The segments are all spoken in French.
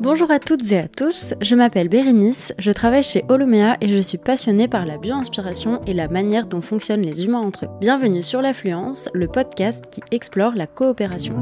Bonjour à toutes et à tous, je m'appelle Bérénice, je travaille chez Holomea et je suis passionnée par la bio-inspiration et la manière dont fonctionnent les humains entre eux. Bienvenue sur l'Affluence, le podcast qui explore la coopération.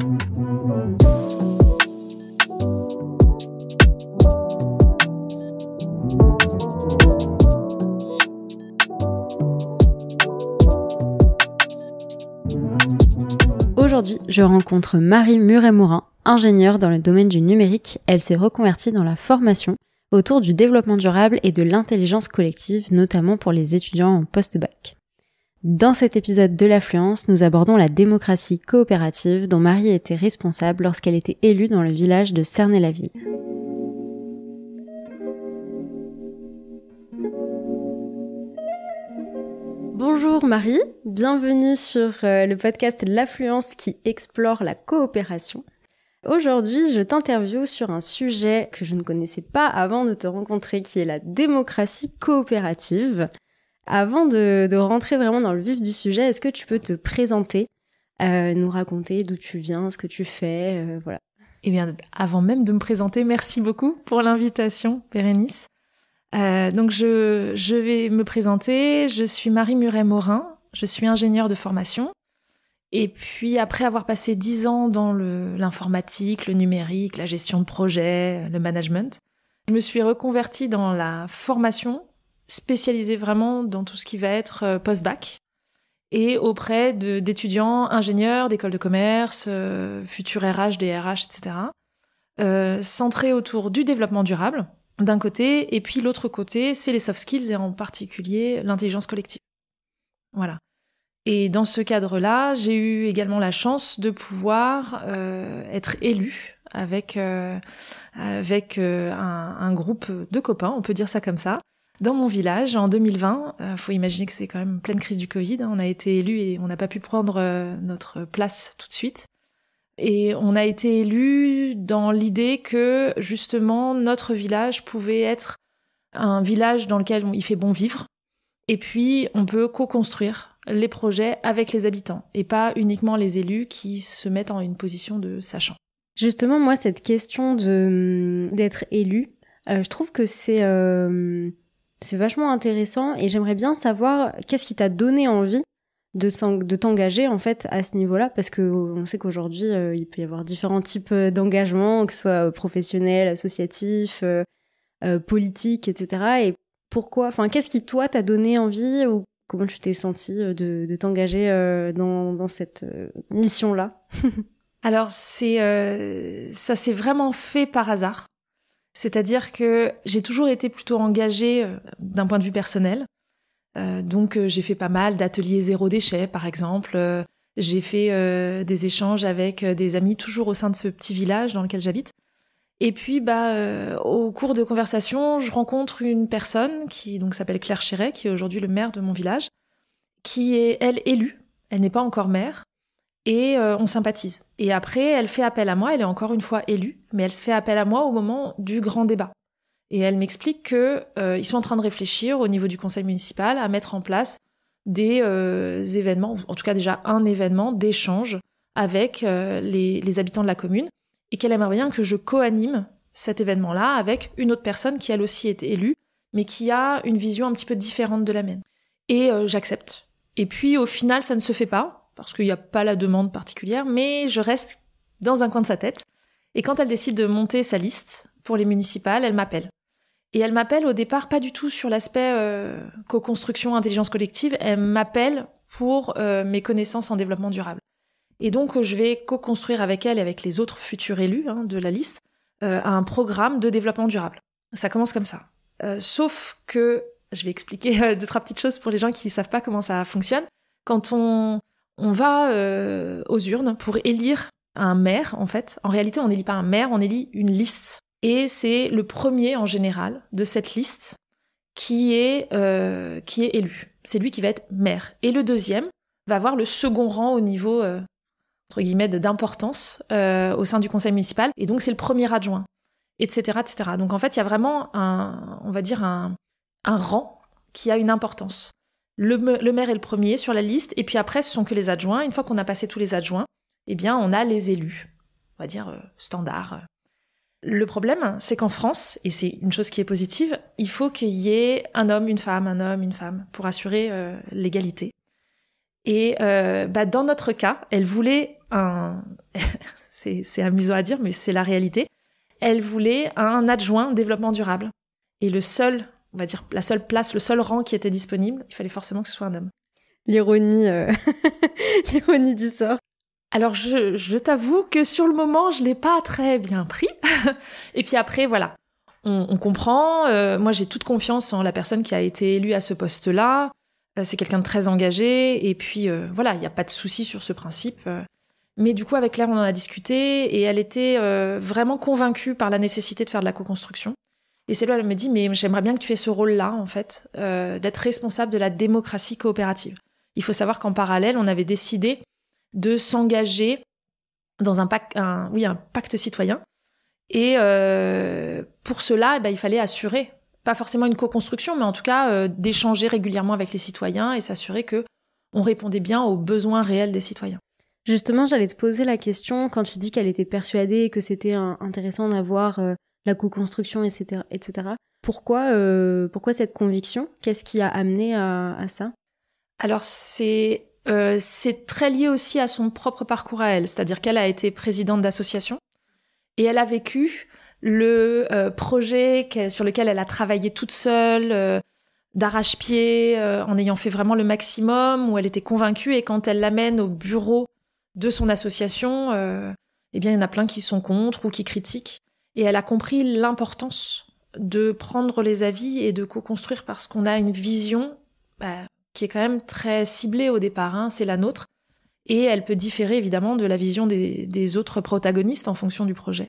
Aujourd'hui, je rencontre Marie Muret-Morin, ingénieure dans le domaine du numérique. Elle s'est reconvertie dans la formation autour du développement durable et de l'intelligence collective, notamment pour les étudiants en post-bac. Dans cet épisode de l'Affluence, nous abordons la démocratie coopérative dont Marie était responsable lorsqu'elle était élue dans le village de Cernay-la-Ville. Bonjour Marie, bienvenue sur le podcast L'Affluence qui explore la coopération. Aujourd'hui, je t'interviewe sur un sujet que je ne connaissais pas avant de te rencontrer, qui est la démocratie coopérative. Avant de rentrer vraiment dans le vif du sujet, est-ce que tu peux te présenter, nous raconter d'où tu viens, ce que tu fais, voilà. Eh bien, avant même de me présenter, merci beaucoup pour l'invitation, Bérénice. Donc, je vais me présenter. Je suis Marie Muret-Morin. Je suis ingénieure de formation. Et puis, après avoir passé 10 ans dans l'informatique, le numérique, la gestion de projet, le management, je me suis reconvertie dans la formation, spécialisée vraiment dans tout ce qui va être post-bac et auprès d'étudiants, ingénieurs, d'écoles de commerce, futurs RH, DRH, etc. Centrée autour du développement durable, d'un côté, et puis l'autre côté, c'est les soft skills et en particulier l'intelligence collective. Voilà. Et dans ce cadre-là, j'ai eu également la chance de pouvoir être élue avec un groupe de copains, on peut dire ça comme ça, dans mon village en 2020. Faut imaginer que c'est quand même pleine crise du Covid. On a été élus et on n'a pas pu prendre notre place tout de suite. Et on a été élus dans l'idée que justement notre village pouvait être un village dans lequel il fait bon vivre. Et puis on peut co-construire les projets avec les habitants et pas uniquement les élus qui se mettent en une position de sachant. Justement, moi, cette question d'être élu, je trouve que c'est vachement intéressant et j'aimerais bien savoir qu'est-ce qui t'a donné envie de t'engager en fait à ce niveau-là, parce que on sait qu'aujourd'hui il peut y avoir différents types d'engagement, que ce soit professionnel, associatif, politique, etc. Et pourquoi, enfin, qu'est-ce qui toi t'a donné envie ou comment tu t'es sentie de t'engager dans cette mission-là? Alors ça s'est vraiment fait par hasard. C'est-à-dire que j'ai toujours été plutôt engagée d'un point de vue personnel. Donc j'ai fait pas mal d'ateliers zéro déchet, par exemple. J'ai fait des échanges avec des amis toujours au sein de ce petit village dans lequel j'habite. Et puis au cours de conversations, je rencontre une personne qui donc s'appelle Claire Chéret, qui est aujourd'hui le maire de mon village, qui est elle élue. Elle n'est pas encore maire. Et on sympathise. Et après, elle fait appel à moi, elle est encore une fois élue, mais elle se fait appel à moi au moment du grand débat. Et elle m'explique que ils sont en train de réfléchir au niveau du conseil municipal à mettre en place des événements, en tout cas déjà un événement d'échange avec les habitants de la commune, et qu'elle aimerait bien que je co-anime cet événement-là avec une autre personne qui elle aussi est élue, mais qui a une vision un petit peu différente de la mienne. Et j'accepte. Et puis au final, ça ne se fait pas, parce qu'il n'y a pas la demande particulière, mais je reste dans un coin de sa tête. Et quand elle décide de monter sa liste pour les municipales, elle m'appelle. Et elle m'appelle au départ pas du tout sur l'aspect co-construction, intelligence collective, elle m'appelle pour mes connaissances en développement durable. Et donc je vais co-construire avec elle et avec les autres futurs élus de la liste un programme de développement durable. Ça commence comme ça. Sauf que, je vais expliquer 2-3 petites choses pour les gens qui ne savent pas comment ça fonctionne. Quand on va aux urnes pour élire un maire, en fait. En réalité, on n'élit pas un maire, on élit une liste. Et c'est le premier, en général, de cette liste qui est élu. C'est lui qui va être maire. Et le deuxième va avoir le second rang au niveau, entre guillemets, d'importance au sein du conseil municipal. Et donc, c'est le premier adjoint, etc., etc. Donc, en fait, il y a vraiment un rang qui a une importance. Le maire est le premier sur la liste, et puis après, ce sont que les adjoints. Une fois qu'on a passé tous les adjoints, eh bien, on a les élus, on va dire standards. Le problème, c'est qu'en France, et c'est une chose qui est positive, il faut qu'il y ait un homme, une femme, pour assurer l'égalité. Et dans notre cas, elle voulait c'est amusant à dire, mais c'est la réalité. Elle voulait un adjoint développement durable. Et le seul, on va dire, la seule place, le seul rang qui était disponible, il fallait forcément que ce soit un homme. L'ironie, l'ironie du sort. Alors, je t'avoue que sur le moment, je l'ai pas très bien pris. Et puis après, voilà, on comprend. Moi, j'ai toute confiance en la personne qui a été élue à ce poste-là. C'est quelqu'un de très engagé. Et puis, voilà, il n'y a pas de souci sur ce principe. Mais du coup, avec Claire, on en a discuté. Et elle était vraiment convaincue par la nécessité de faire de la co-construction. Et c'est là elle me dit, mais j'aimerais bien que tu aies ce rôle-là, en fait, d'être responsable de la démocratie coopérative. Il faut savoir qu'en parallèle, on avait décidé de s'engager dans un pacte citoyen. Et pour cela, il fallait assurer, pas forcément une co-construction, mais en tout cas d'échanger régulièrement avec les citoyens et s'assurer que on répondait bien aux besoins réels des citoyens. Justement, j'allais te poser la question, quand tu dis qu'elle était persuadée que c'était intéressant d'avoir la co-construction, etc., etc. Pourquoi cette conviction ? Qu'est-ce qui a amené à ça ? Alors, c'est très lié aussi à son propre parcours à elle. C'est-à-dire qu'elle a été présidente d'association et elle a vécu le projet sur lequel elle a travaillé toute seule, d'arrache-pied, en ayant fait vraiment le maximum, où elle était convaincue. Et quand elle l'amène au bureau de son association, il y en a plein qui sont contre ou qui critiquent. Et elle a compris l'importance de prendre les avis et de co-construire parce qu'on a une vision qui est quand même très ciblée au départ, c'est la nôtre, et elle peut différer évidemment de la vision des autres protagonistes en fonction du projet.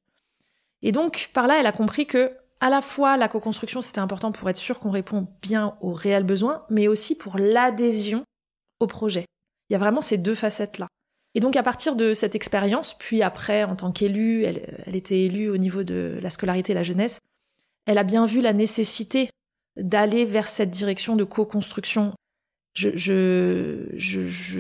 Et donc, par là, elle a compris que à la fois la co-construction, c'était important pour être sûr qu'on répond bien aux réels besoins, mais aussi pour l'adhésion au projet. Il y a vraiment ces deux facettes-là. Et donc, à partir de cette expérience, puis après, en tant qu'élue, elle était élue au niveau de la scolarité et la jeunesse, elle a bien vu la nécessité d'aller vers cette direction de co-construction. Je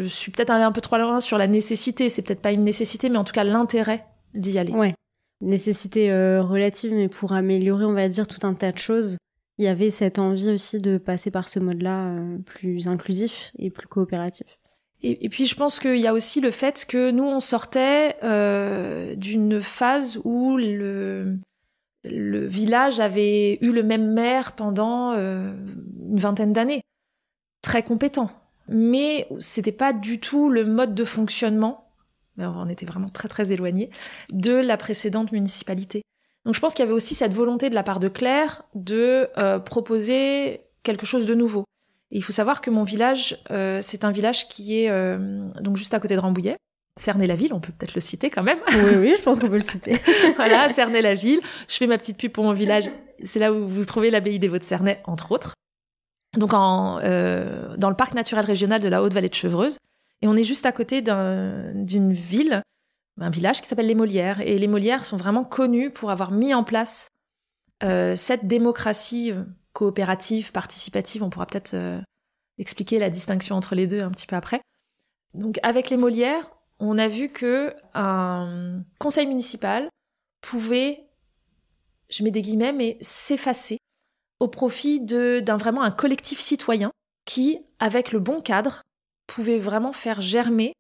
suis peut-être allée un peu trop loin sur la nécessité, c'est peut-être pas une nécessité, mais en tout cas l'intérêt d'y aller. Ouais, nécessité relative, mais pour améliorer, on va dire, tout un tas de choses, il y avait cette envie aussi de passer par ce mode-là plus inclusif et plus coopératif. Et puis je pense qu'il y a aussi le fait que nous, on sortait d'une phase où le village avait eu le même maire pendant une vingtaine d'années. Très compétent. Mais c'était pas du tout le mode de fonctionnement, on était vraiment très très éloignés, de la précédente municipalité. Donc je pense qu'il y avait aussi cette volonté de la part de Claire de proposer quelque chose de nouveau. Et il faut savoir que mon village, c'est un village qui est donc juste à côté de Rambouillet, Cernay-la-Ville, on peut peut-être le citer quand même. Oui, je pense qu'on peut le citer. Voilà, Cernay-la-Ville. Je fais ma petite pub pour mon village. C'est là où vous trouvez l'abbaye des Vaux-de-Cernay, entre autres. Donc dans le parc naturel régional de la Haute-Vallée de Chevreuse. Et on est juste à côté d'une ville, un village qui s'appelle les Molières. Et les Molières sont vraiment connus pour avoir mis en place cette démocratie coopérative, participative. On pourra peut-être expliquer la distinction entre les deux un petit peu après. Donc avec les Molières, on a vu qu'un conseil municipal pouvait, je mets des guillemets, mais s'effacer au profit d'un vraiment un collectif citoyen qui, avec le bon cadre, pouvait vraiment faire germer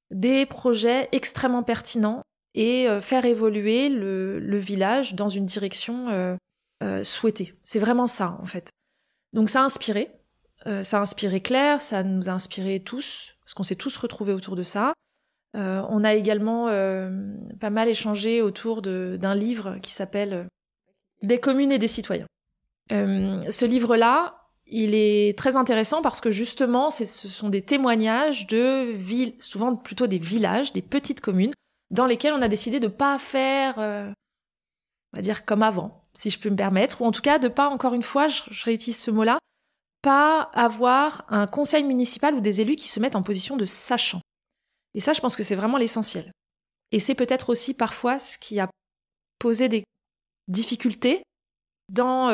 des projets extrêmement pertinents et faire évoluer le village dans une direction souhaitée. C'est vraiment ça, en fait. Donc ça a inspiré Claire, ça nous a inspiré tous, parce qu'on s'est tous retrouvés autour de ça. On a également pas mal échangé autour d'un livre qui s'appelle « Des communes et des citoyens ». Ce livre-là, il est très intéressant parce que justement, ce sont des témoignages de villes, souvent plutôt des villages, des petites communes, dans lesquelles on a décidé de ne pas faire, on va dire, comme avant, si je peux me permettre, ou en tout cas de pas, encore une fois, je réutilise ce mot-là, pas avoir un conseil municipal ou des élus qui se mettent en position de sachant. Et ça, je pense que c'est vraiment l'essentiel. Et c'est peut-être aussi parfois ce qui a posé des difficultés dans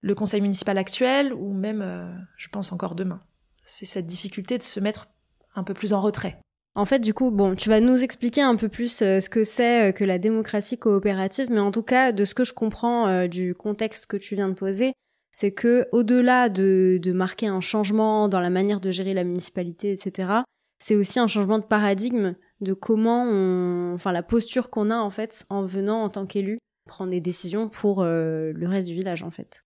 le conseil municipal actuel, ou même, je pense encore demain. C'est cette difficulté de se mettre un peu plus en retrait. En fait, du coup, bon, tu vas nous expliquer un peu plus ce que c'est que la démocratie coopérative, mais en tout cas, de ce que je comprends du contexte que tu viens de poser, c'est que au-delà de marquer un changement dans la manière de gérer la municipalité, etc., c'est aussi un changement de paradigme de enfin, la posture qu'on a, en fait, en venant en tant qu'élu prendre des décisions pour le reste du village, en fait.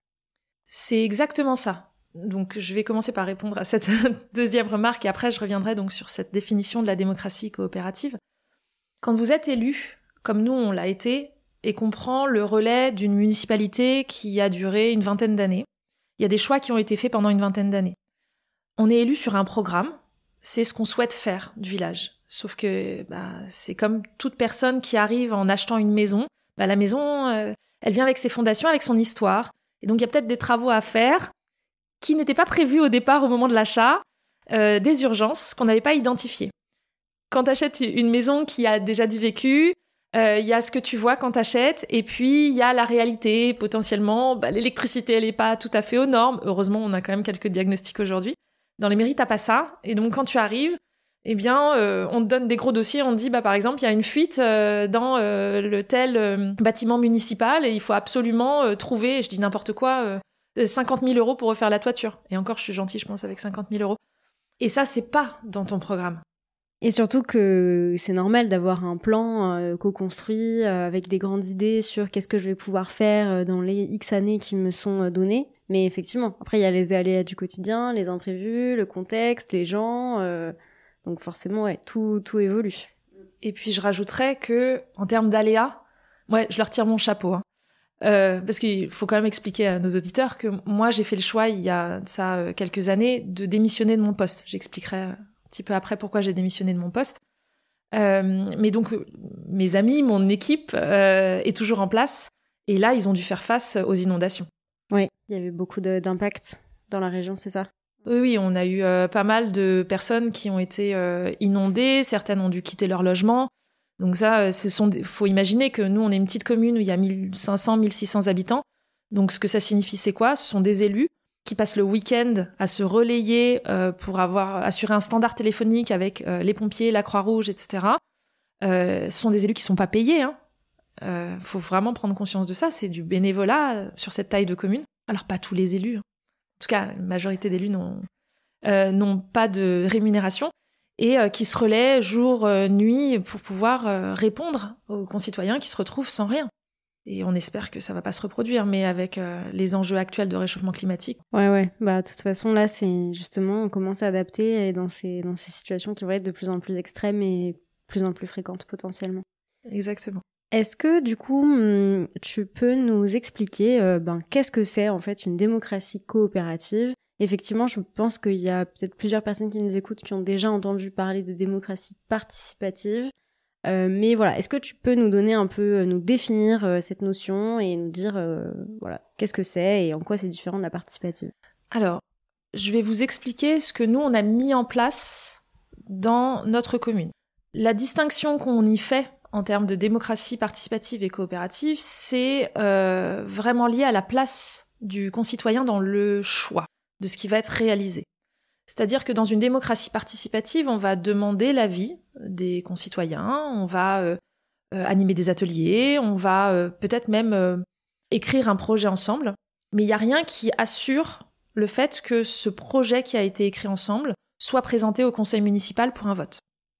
C'est exactement ça. Donc, je vais commencer par répondre à cette deuxième remarque et après, je reviendrai donc sur cette définition de la démocratie coopérative. Quand vous êtes élu, comme nous, on l'a été, et qu'on prend le relais d'une municipalité qui a duré une vingtaine d'années, il y a des choix qui ont été faits pendant une vingtaine d'années. On est élu sur un programme, c'est ce qu'on souhaite faire du village. Sauf que c'est comme toute personne qui arrive en achetant une maison. La maison, elle vient avec ses fondations, avec son histoire. Et donc, il y a peut-être des travaux à faire qui n'étaient pas prévus au départ au moment de l'achat, des urgences qu'on n'avait pas identifiées. Quand tu achètes une maison qui a déjà du vécu, il y a ce que tu vois quand tu achètes, et puis il y a la réalité, potentiellement, l'électricité, elle n'est pas tout à fait aux normes. Heureusement, on a quand même quelques diagnostics aujourd'hui. Dans les mairies, t'as pas ça. Et donc, quand tu arrives, on te donne des gros dossiers, on te dit, par exemple, il y a une fuite dans le tel bâtiment municipal et il faut absolument trouver, je dis n'importe quoi, 50 000 € pour refaire la toiture. Et encore, je suis gentille, je pense, avec 50 000 €. Et ça, c'est pas dans ton programme. Et surtout que c'est normal d'avoir un plan co-construit avec des grandes idées sur qu'est-ce que je vais pouvoir faire dans les X années qui me sont données. Mais effectivement, après, il y a les aléas du quotidien, les imprévus, le contexte, les gens. Donc forcément, ouais, tout évolue. Et puis, je rajouterais que, en termes d'aléas, je leur tire mon chapeau. Parce qu'il faut quand même expliquer à nos auditeurs que moi, j'ai fait le choix, il y a ça quelques années, de démissionner de mon poste. J'expliquerai un petit peu après pourquoi j'ai démissionné de mon poste. Mais donc, mes amis, mon équipe est toujours en place. Et là, ils ont dû faire face aux inondations. Oui, il y avait beaucoup d'impact dans la région, c'est ça? Oui, on a eu pas mal de personnes qui ont été inondées. Certaines ont dû quitter leur logement. Donc ça, faut imaginer que nous, on est une petite commune où il y a 1500, 1600 habitants. Donc ce que ça signifie, c'est quoi? Ce sont des élus qui passent le week-end à se relayer pour assurer un standard téléphonique avec les pompiers, la Croix-Rouge, etc. Ce sont des élus qui sont pas payés. Faut vraiment prendre conscience de ça. C'est du bénévolat sur cette taille de commune. Alors pas tous les élus. En tout cas, une majorité d'élus n'ont pas de rémunération et qui se relaient jour, nuit pour pouvoir répondre aux concitoyens qui se retrouvent sans rien. Et on espère que ça va pas se reproduire, mais avec les enjeux actuels de réchauffement climatique. Ouais. De toute façon, là, c'est justement, on commence à adapter dans ces situations qui vont être de plus en plus extrêmes et plus en plus fréquentes potentiellement. Exactement. Est-ce que, du coup, tu peux nous expliquer qu'est-ce que c'est, en fait, une démocratie coopérative? Effectivement, je pense qu'il y a peut-être plusieurs personnes qui nous écoutent qui ont déjà entendu parler de démocratie participative. Mais voilà, est-ce que tu peux nous donner un peu, nous définir cette notion et nous dire, qu'est-ce que c'est et en quoi c'est différent de la participative? Alors, je vais vous expliquer ce que nous, on a mis en place dans notre commune. La distinction qu'on y fait en termes de démocratie participative et coopérative, c'est vraiment lié à la place du concitoyen dans le choix de ce qui va être réalisé. C'est-à-dire que dans une démocratie participative, on va demander l'avis des concitoyens, on va animer des ateliers, on va peut-être même écrire un projet ensemble, mais il n'y a rien qui assure le fait que ce projet qui a été écrit ensemble soit présenté au conseil municipal pour un vote.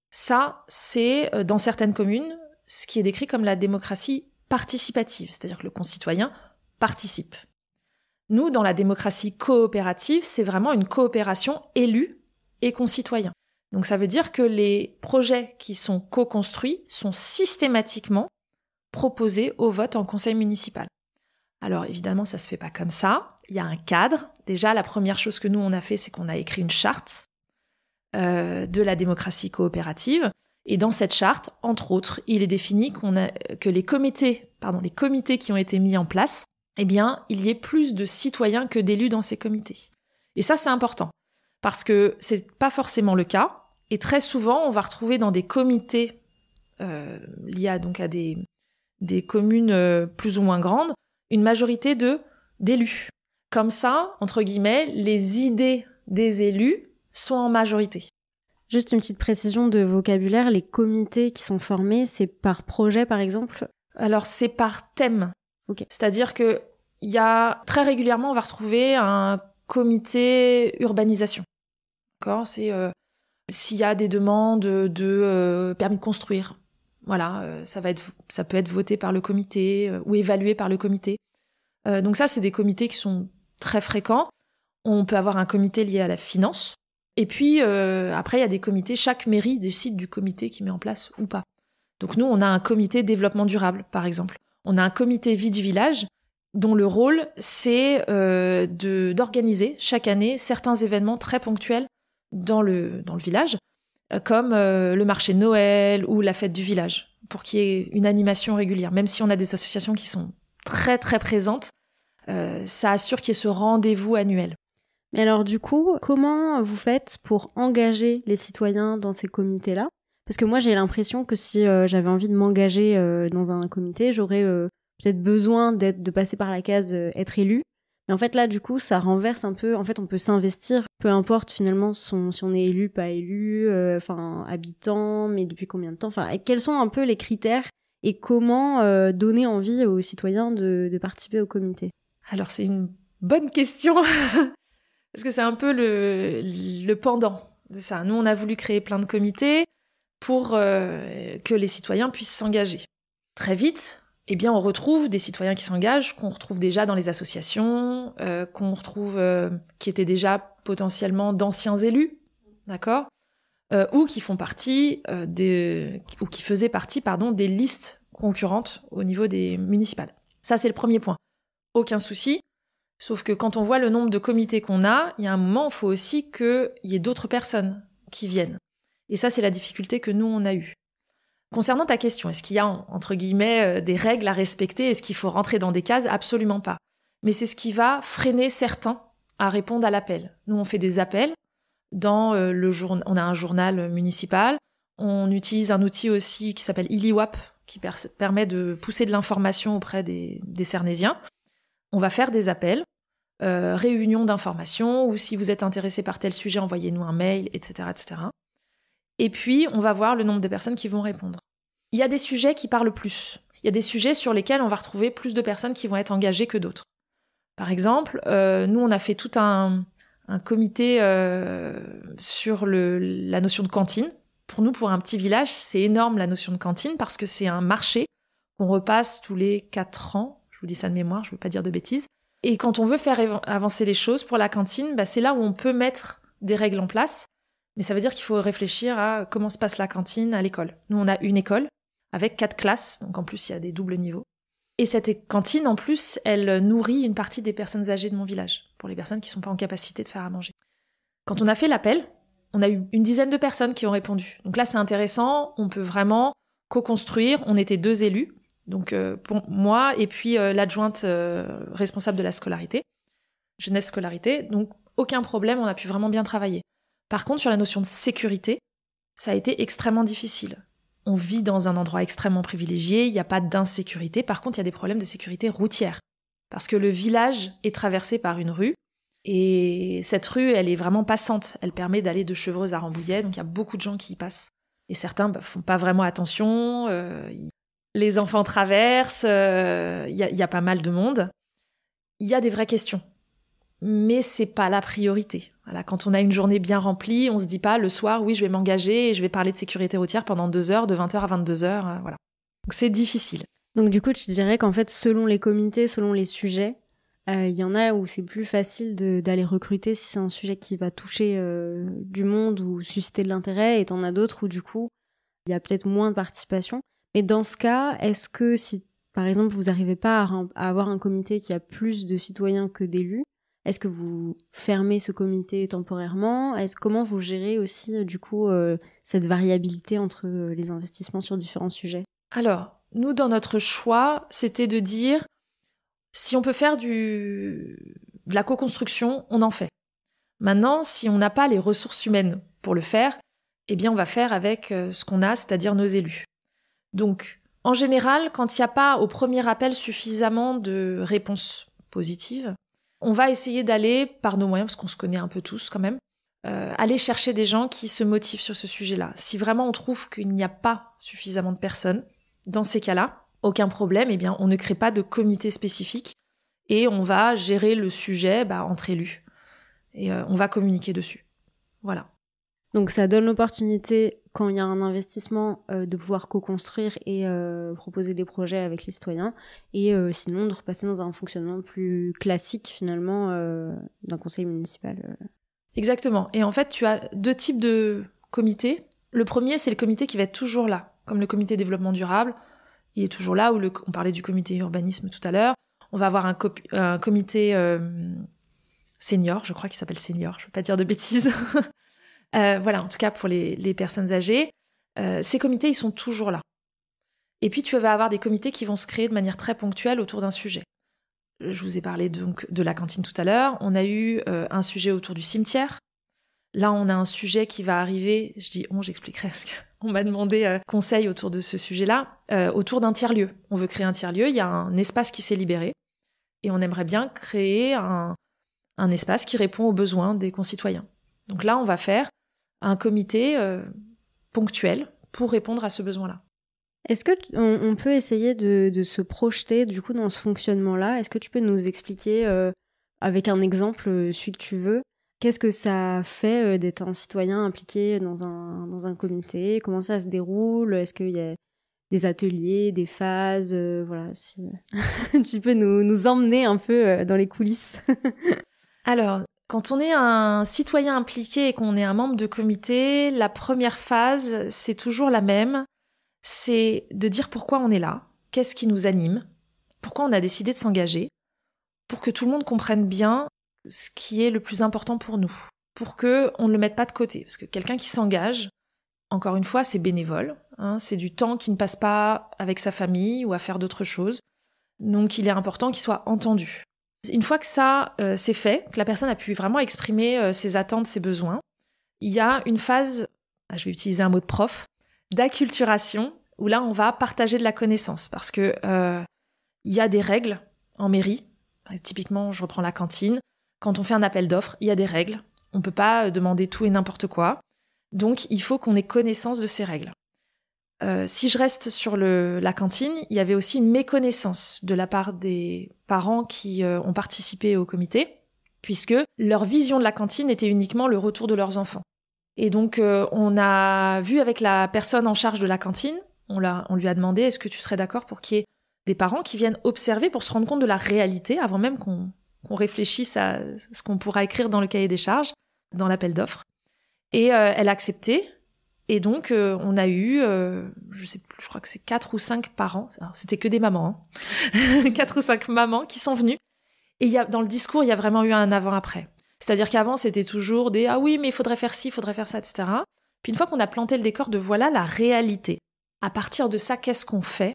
Ça, c'est dans certaines communes ce qui est décrit comme la démocratie participative, c'est-à-dire que le concitoyen participe. Nous, dans la démocratie coopérative, c'est vraiment une coopération élue et concitoyen. Donc ça veut dire que les projets qui sont co-construits sont systématiquement proposés au vote en conseil municipal. Alors évidemment, ça se fait pas comme ça. Il y a un cadre. Déjà, la première chose que nous, on a fait, c'est qu'on a écrit une charte de la démocratie coopérative. Et dans cette charte, entre autres, il est défini que les comités qui ont été mis en place, il y ait plus de citoyens que d'élus dans ces comités. Et ça, c'est important, parce que c'est pas forcément le cas. Et très souvent, on va retrouver dans des comités liés à des communes plus ou moins grandes, une majorité d'élus. Comme ça, entre guillemets, les idées des élus sont en majorité. Juste une petite précision de vocabulaire, les comités qui sont formés, c'est par projet par exemple? Alors c'est par thème. Ok. C'est-à-dire que il y a très régulièrement, on va retrouver un comité urbanisation. D'accord ? C'est s'il y a des demandes de permis de construire. Voilà, ça peut être voté par le comité ou évalué par le comité. Donc ça, c'est des comités qui sont très fréquents. On peut avoir un comité lié à la finance. Et puis, après, il y a des comités. Chaque mairie décide du comité qui met en place ou pas. Donc nous, on a un comité développement durable, par exemple. On a un comité vie du village dont le rôle, c'est d'organiser chaque année certains événements très ponctuels dans le village, comme le marché de Noël ou la fête du village, pour qu'il y ait une animation régulière. Même si on a des associations qui sont très très présentes, ça assure qu'il y ait ce rendez-vous annuel. Mais alors du coup, comment vous faites pour engager les citoyens dans ces comités-là ? Parce que moi, j'ai l'impression que si j'avais envie de m'engager dans un comité, j'aurais peut-être besoin de passer par la case être élu. Mais en fait, là, du coup, ça renverse un peu. En fait, on peut s'investir, peu importe finalement si on est élu, pas élu, habitant, mais depuis combien de temps. Enfin, quels sont un peu les critères et comment donner envie aux citoyens de participer au comité ? Alors, c'est une bonne question, parce que c'est un peu le pendant de ça. Nous, on a voulu créer plein de comités pour que les citoyens puissent s'engager. Très vite, eh bien, on retrouve des citoyens qui s'engagent, qu'on retrouve déjà dans les associations, qu'on retrouve qui étaient déjà potentiellement d'anciens élus, d'accord, ou qui font partie ou qui faisaient partie, des listes concurrentes au niveau des municipales. Ça, c'est le premier point. Aucun souci. Sauf que quand on voit le nombre de comités qu'on a, il y a un moment, il faut aussi qu'il y ait d'autres personnes qui viennent. Et ça, c'est la difficulté que nous, on a eue. Concernant ta question, est-ce qu'il y a, entre guillemets, des règles à respecter ? Est-ce qu'il faut rentrer dans des cases ? Absolument pas. Mais c'est ce qui va freiner certains à répondre à l'appel. Nous, on fait des appels dans on a un journal municipal. On utilise un outil aussi qui s'appelle Iliwap, qui permet de pousser de l'information auprès des Cernésiens. On va faire des appels, réunions d'information, ou si vous êtes intéressé par tel sujet, envoyez-nous un mail, etc., etc. Et puis, on va voir le nombre de personnes qui vont répondre. Il y a des sujets qui parlent plus. Il y a des sujets sur lesquels on va retrouver plus de personnes qui vont être engagées que d'autres. Par exemple, nous, on a fait tout un comité sur la notion de cantine. Pour nous, pour un petit village, c'est énorme la notion de cantine parce que c'est un marché qu'on repasse tous les 4 ans. Je vous dis ça de mémoire, je ne veux pas dire de bêtises. Et quand on veut faire avancer les choses pour la cantine, c'est là où on peut mettre des règles en place. Mais ça veut dire qu'il faut réfléchir à comment se passe la cantine à l'école. Nous, on a une école avec 4 classes, donc en plus, il y a des doubles niveaux. Et cette cantine, en plus, elle nourrit une partie des personnes âgées de mon village, pour les personnes qui ne sont pas en capacité de faire à manger. Quand on a fait l'appel, on a eu une dizaine de personnes qui ont répondu. Donc là, c'est intéressant, on peut vraiment co-construire. On était 2 élus, donc pour moi et puis l'adjointe responsable de la scolarité, jeunesse scolarité. Donc aucun problème, on a pu vraiment bien travailler. Par contre, sur la notion de sécurité, ça a été extrêmement difficile. On vit dans un endroit extrêmement privilégié, il n'y a pas d'insécurité. Par contre, il y a des problèmes de sécurité routière. Parce que le village est traversé par une rue. Et cette rue, elle est vraiment passante. Elle permet d'aller de Chevreuse à Rambouillet. Donc, il y a beaucoup de gens qui y passent. Et certains font pas vraiment attention. Les enfants traversent. Il y a pas mal de monde. Il y a des vraies questions. Mais c'est pas la priorité. Voilà, quand on a une journée bien remplie, on se dit pas le soir, oui, je vais m'engager et je vais parler de sécurité routière pendant 2 heures, de 20h à 22h, voilà. Donc c'est difficile. Donc du coup, tu dirais qu'en fait, selon les comités, selon les sujets, il y en a où c'est plus facile d'aller recruter si c'est un sujet qui va toucher du monde ou susciter de l'intérêt, et t'en as d'autres où du coup, il y a peut-être moins de participation. Mais dans ce cas, est-ce que si, par exemple, vous n'arrivez pas à avoir un comité qui a plus de citoyens que d'élus, est-ce que vous fermez ce comité temporairement ? Comment vous gérez aussi, du coup, cette variabilité entre les investissements sur différents sujets ? Alors, nous, dans notre choix, c'était de dire, si on peut faire de la co-construction, on en fait. Maintenant, si on n'a pas les ressources humaines pour le faire, eh bien, on va faire avec ce qu'on a, c'est-à-dire nos élus. Donc, en général, quand il n'y a pas au premier appel suffisamment de réponses positives, on va essayer d'aller par nos moyens, parce qu'on se connaît un peu tous quand même, aller chercher des gens qui se motivent sur ce sujet-là. Si vraiment on trouve qu'il n'y a pas suffisamment de personnes, dans ces cas-là, aucun problème, eh bien, on ne crée pas de comité spécifique et on va gérer le sujet entre élus. Et on va communiquer dessus. Voilà. Donc ça donne l'opportunité, quand il y a un investissement, de pouvoir co-construire et proposer des projets avec les citoyens, et sinon de repasser dans un fonctionnement plus classique finalement d'un conseil municipal. Exactement. Et en fait, tu as 2 types de comités. Le premier, c'est le comité qui va être toujours là, comme le comité développement durable. Il est toujours là, on parlait du comité urbanisme tout à l'heure. On va avoir un comité senior, je crois qu'il s'appelle senior, je ne veux pas dire de bêtises. Voilà, en tout cas pour les personnes âgées. Ces comités, ils sont toujours là. Et puis tu vas avoir des comités qui vont se créer de manière très ponctuelle autour d'un sujet. Je vous ai parlé donc de la cantine tout à l'heure. On a eu un sujet autour du cimetière. Là, on a un sujet qui va arriver, j'expliquerai parce qu'on m'a demandé conseil autour de ce sujet-là, autour d'un tiers-lieu. On veut créer un tiers-lieu, il y a un espace qui s'est libéré et on aimerait bien créer un espace qui répond aux besoins des concitoyens. Donc là, on va faire un comité ponctuel pour répondre à ce besoin-là. Est-ce que on peut essayer de se projeter du coup dans ce fonctionnement-là ? Est-ce que tu peux nous expliquer avec un exemple, celui que tu veux, qu'est-ce que ça fait d'être un citoyen impliqué dans un comité ? Comment ça se déroule ? Est-ce qu'il y a des ateliers, des phases voilà, si tu peux nous emmener un peu dans les coulisses. Alors, quand on est un citoyen impliqué et qu'on est un membre de comité, la première phase, c'est toujours la même. C'est de dire pourquoi on est là, qu'est-ce qui nous anime, pourquoi on a décidé de s'engager, pour que tout le monde comprenne bien ce qui est le plus important pour nous, pour qu'on ne le mette pas de côté. Parce que quelqu'un qui s'engage, encore une fois, c'est bénévole, c'est du temps qui ne passe pas avec sa famille ou à faire d'autres choses. Donc il est important qu'il soit entendu. Une fois que ça c'est fait, que la personne a pu vraiment exprimer ses attentes, ses besoins, il y a une phase, je vais utiliser un mot de prof, d'acculturation, où là on va partager de la connaissance. Parce que il y a des règles en mairie. Typiquement, je reprends la cantine. Quand on fait un appel d'offres, il y a des règles. On ne peut pas demander tout et n'importe quoi. Donc, il faut qu'on ait connaissance de ces règles. Si je reste sur la cantine, il y avait aussi une méconnaissance de la part des parents qui ont participé au comité, puisque leur vision de la cantine était uniquement le retour de leurs enfants. Et donc, on a vu avec la personne en charge de la cantine, on lui a demandé « Est-ce que tu serais d'accord pour qu'il y ait des parents qui viennent observer pour se rendre compte de la réalité, avant même qu'on réfléchisse à ce qu'on pourra écrire dans le cahier des charges, dans l'appel d'offres ?» Et elle a accepté. Et donc, on a eu, je sais plus, je crois que c'est 4 ou 5 parents. Alors, c'était que des mamans, 4 ou 5 mamans qui sont venues. Et dans le discours, il y a vraiment eu un avant-après. C'est-à-dire qu'avant, c'était toujours des « Ah oui, mais il faudrait faire ci, il faudrait faire ça, etc. » Puis une fois qu'on a planté le décor de voilà la réalité, à partir de ça, qu'est-ce qu'on fait ?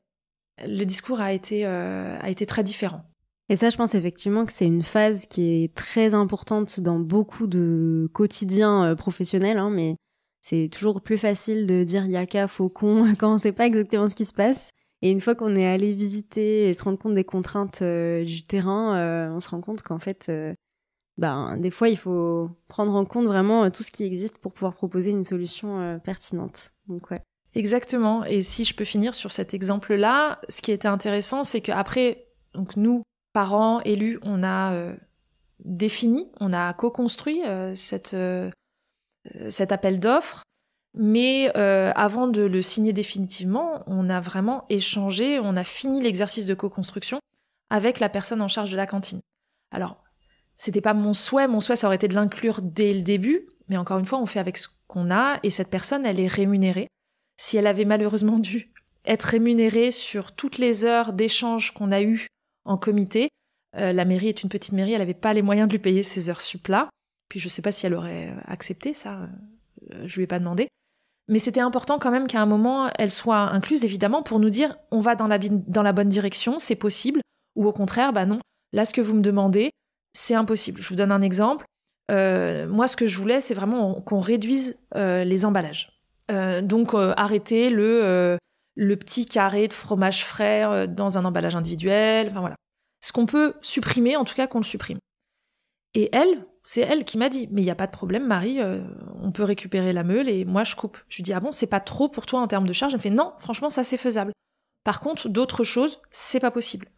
Le discours a été très différent. Et ça, je pense effectivement que c'est une phase qui est très importante dans beaucoup de quotidiens professionnels, mais c'est toujours plus facile de dire yaka, faucon, quand on sait pas exactement ce qui se passe. Et une fois qu'on est allé visiter et se rendre compte des contraintes du terrain, on se rend compte qu'en fait, des fois, il faut prendre en compte vraiment tout ce qui existe pour pouvoir proposer une solution pertinente. Donc, ouais. Exactement. Et si je peux finir sur cet exemple-là, ce qui était intéressant, c'est qu'après, donc nous, parents, élus, on a défini, on a co-construit cet appel d'offres, mais avant de le signer définitivement, on a vraiment échangé, on a fini l'exercice de co-construction avec la personne en charge de la cantine. Alors, c'était pas mon souhait ça aurait été de l'inclure dès le début, mais encore une fois, on fait avec ce qu'on a, et cette personne, elle est rémunérée. Si elle avait malheureusement dû être rémunérée sur toutes les heures d'échange qu'on a eues en comité, la mairie est une petite mairie, elle n'avait pas les moyens de lui payer ces heures sup-là. Puis je ne sais pas si elle aurait accepté ça, je ne lui ai pas demandé. Mais c'était important quand même qu'à un moment, elle soit incluse, évidemment, pour nous dire on va dans la bonne direction, c'est possible, ou au contraire, non, là ce que vous me demandez, c'est impossible. Je vous donne un exemple. Moi, ce que je voulais, c'est vraiment qu'on réduise les emballages. Donc arrêter le petit carré de fromage frais dans un emballage individuel, enfin voilà. Ce qu'on peut supprimer, en tout cas qu'on le supprime. Et elle, c'est elle qui m'a dit, mais il n'y a pas de problème, Marie, on peut récupérer la meule et moi je coupe. Je lui dis, ah bon, c'est pas trop pour toi en termes de charge? Elle me fait, non, franchement, ça c'est faisable. Par contre, d'autres choses, c'est pas possible.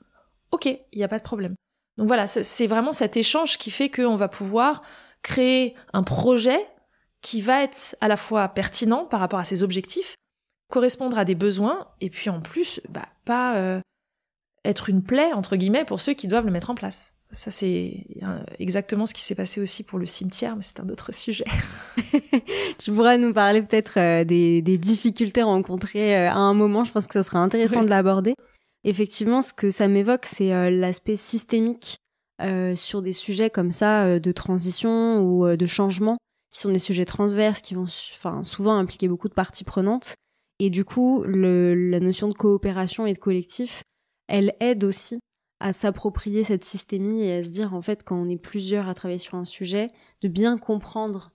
Ok, il n'y a pas de problème. Donc voilà, c'est vraiment cet échange qui fait qu'on va pouvoir créer un projet qui va être à la fois pertinent par rapport à ses objectifs, correspondre à des besoins, et puis en plus, pas être une plaie, entre guillemets, pour ceux qui doivent le mettre en place. Ça, c'est exactement ce qui s'est passé aussi pour le cimetière, mais c'est un autre sujet. Tu pourras nous parler peut-être des difficultés rencontrées à un moment. Je pense que ça sera intéressant de l'aborder. Effectivement, ce que ça m'évoque, c'est l'aspect systémique sur des sujets comme ça, de transition ou de changement, qui sont des sujets transverses, qui vont souvent impliquer beaucoup de parties prenantes. Et du coup, la notion de coopération et de collectif, elle aide aussi à s'approprier cette systémie et à se dire, en fait, quand on est plusieurs à travailler sur un sujet, de bien comprendre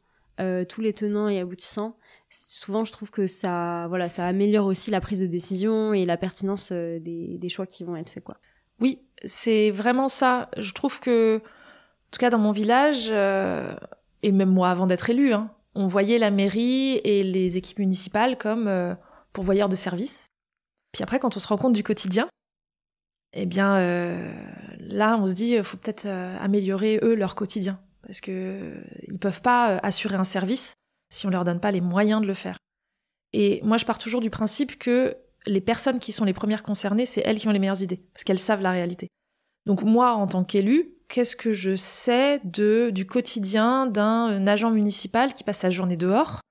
tous les tenants et aboutissants. Souvent, je trouve que ça améliore aussi la prise de décision et la pertinence des choix qui vont être faits, quoi. Oui, c'est vraiment ça. Je trouve que, en tout cas dans mon village, et même moi avant d'être élue, on voyait la mairie et les équipes municipales comme pourvoyeurs de services. Puis après, quand on se rend compte du quotidien, eh bien, là, on se dit, faut peut-être améliorer, eux, leur quotidien. Parce que ils peuvent pas assurer un service si on leur donne pas les moyens de le faire. Et moi, je pars toujours du principe que les personnes qui sont les premières concernées, c'est elles qui ont les meilleures idées, parce qu'elles savent la réalité. Donc moi, en tant qu'élue, qu'est-ce que je sais du quotidien d'un agent municipal qui passe sa journée dehors,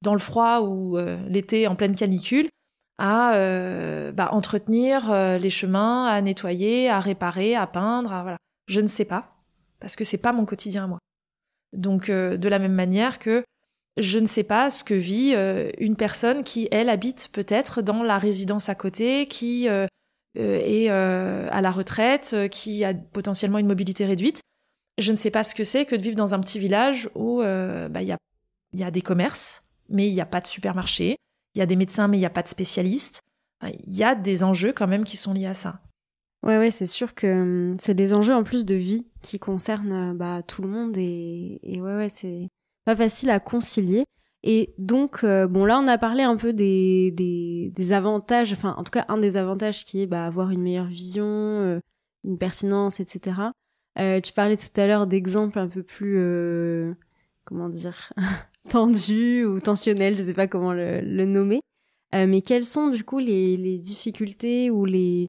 dans le froid ou l'été en pleine canicule, à entretenir les chemins, à nettoyer, à réparer, à peindre, voilà. Je ne sais pas, parce que c'est pas mon quotidien à moi. Donc de la même manière que je ne sais pas ce que vit une personne qui, elle, habite peut-être dans la résidence à côté, qui est à la retraite, qui a potentiellement une mobilité réduite. Je ne sais pas ce que c'est que de vivre dans un petit village où y a des commerces, mais il n'y a pas de supermarché. Il y a des médecins, mais il n'y a pas de spécialistes. Il y a des enjeux quand même qui sont liés à ça. Ouais, c'est sûr que c'est des enjeux en plus de vie qui concernent tout le monde et c'est pas facile à concilier. Et donc, là, on a parlé un peu des avantages, enfin, en tout cas, un des avantages qui est avoir une meilleure vision, une pertinence, etc. Tu parlais tout à l'heure d'exemples un peu plus, tendus ou tensionnels, je sais pas comment le nommer. Mais quelles sont, du coup, les difficultés ou les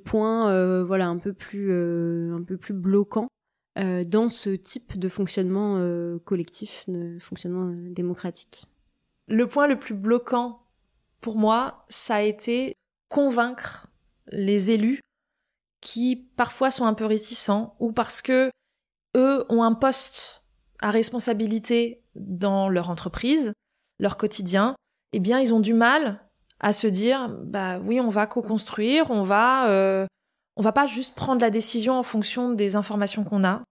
points un peu plus bloquants dans ce type de fonctionnement collectif, de fonctionnement démocratique? Le point le plus bloquant pour moi, ça a été convaincre les élus qui parfois sont un peu réticents ou parce que eux ont un poste à responsabilité dans leur entreprise, leur quotidien, eh bien ils ont du mal à se dire oui, on va co-construire, on va pas juste prendre la décision en fonction des informations qu'on a,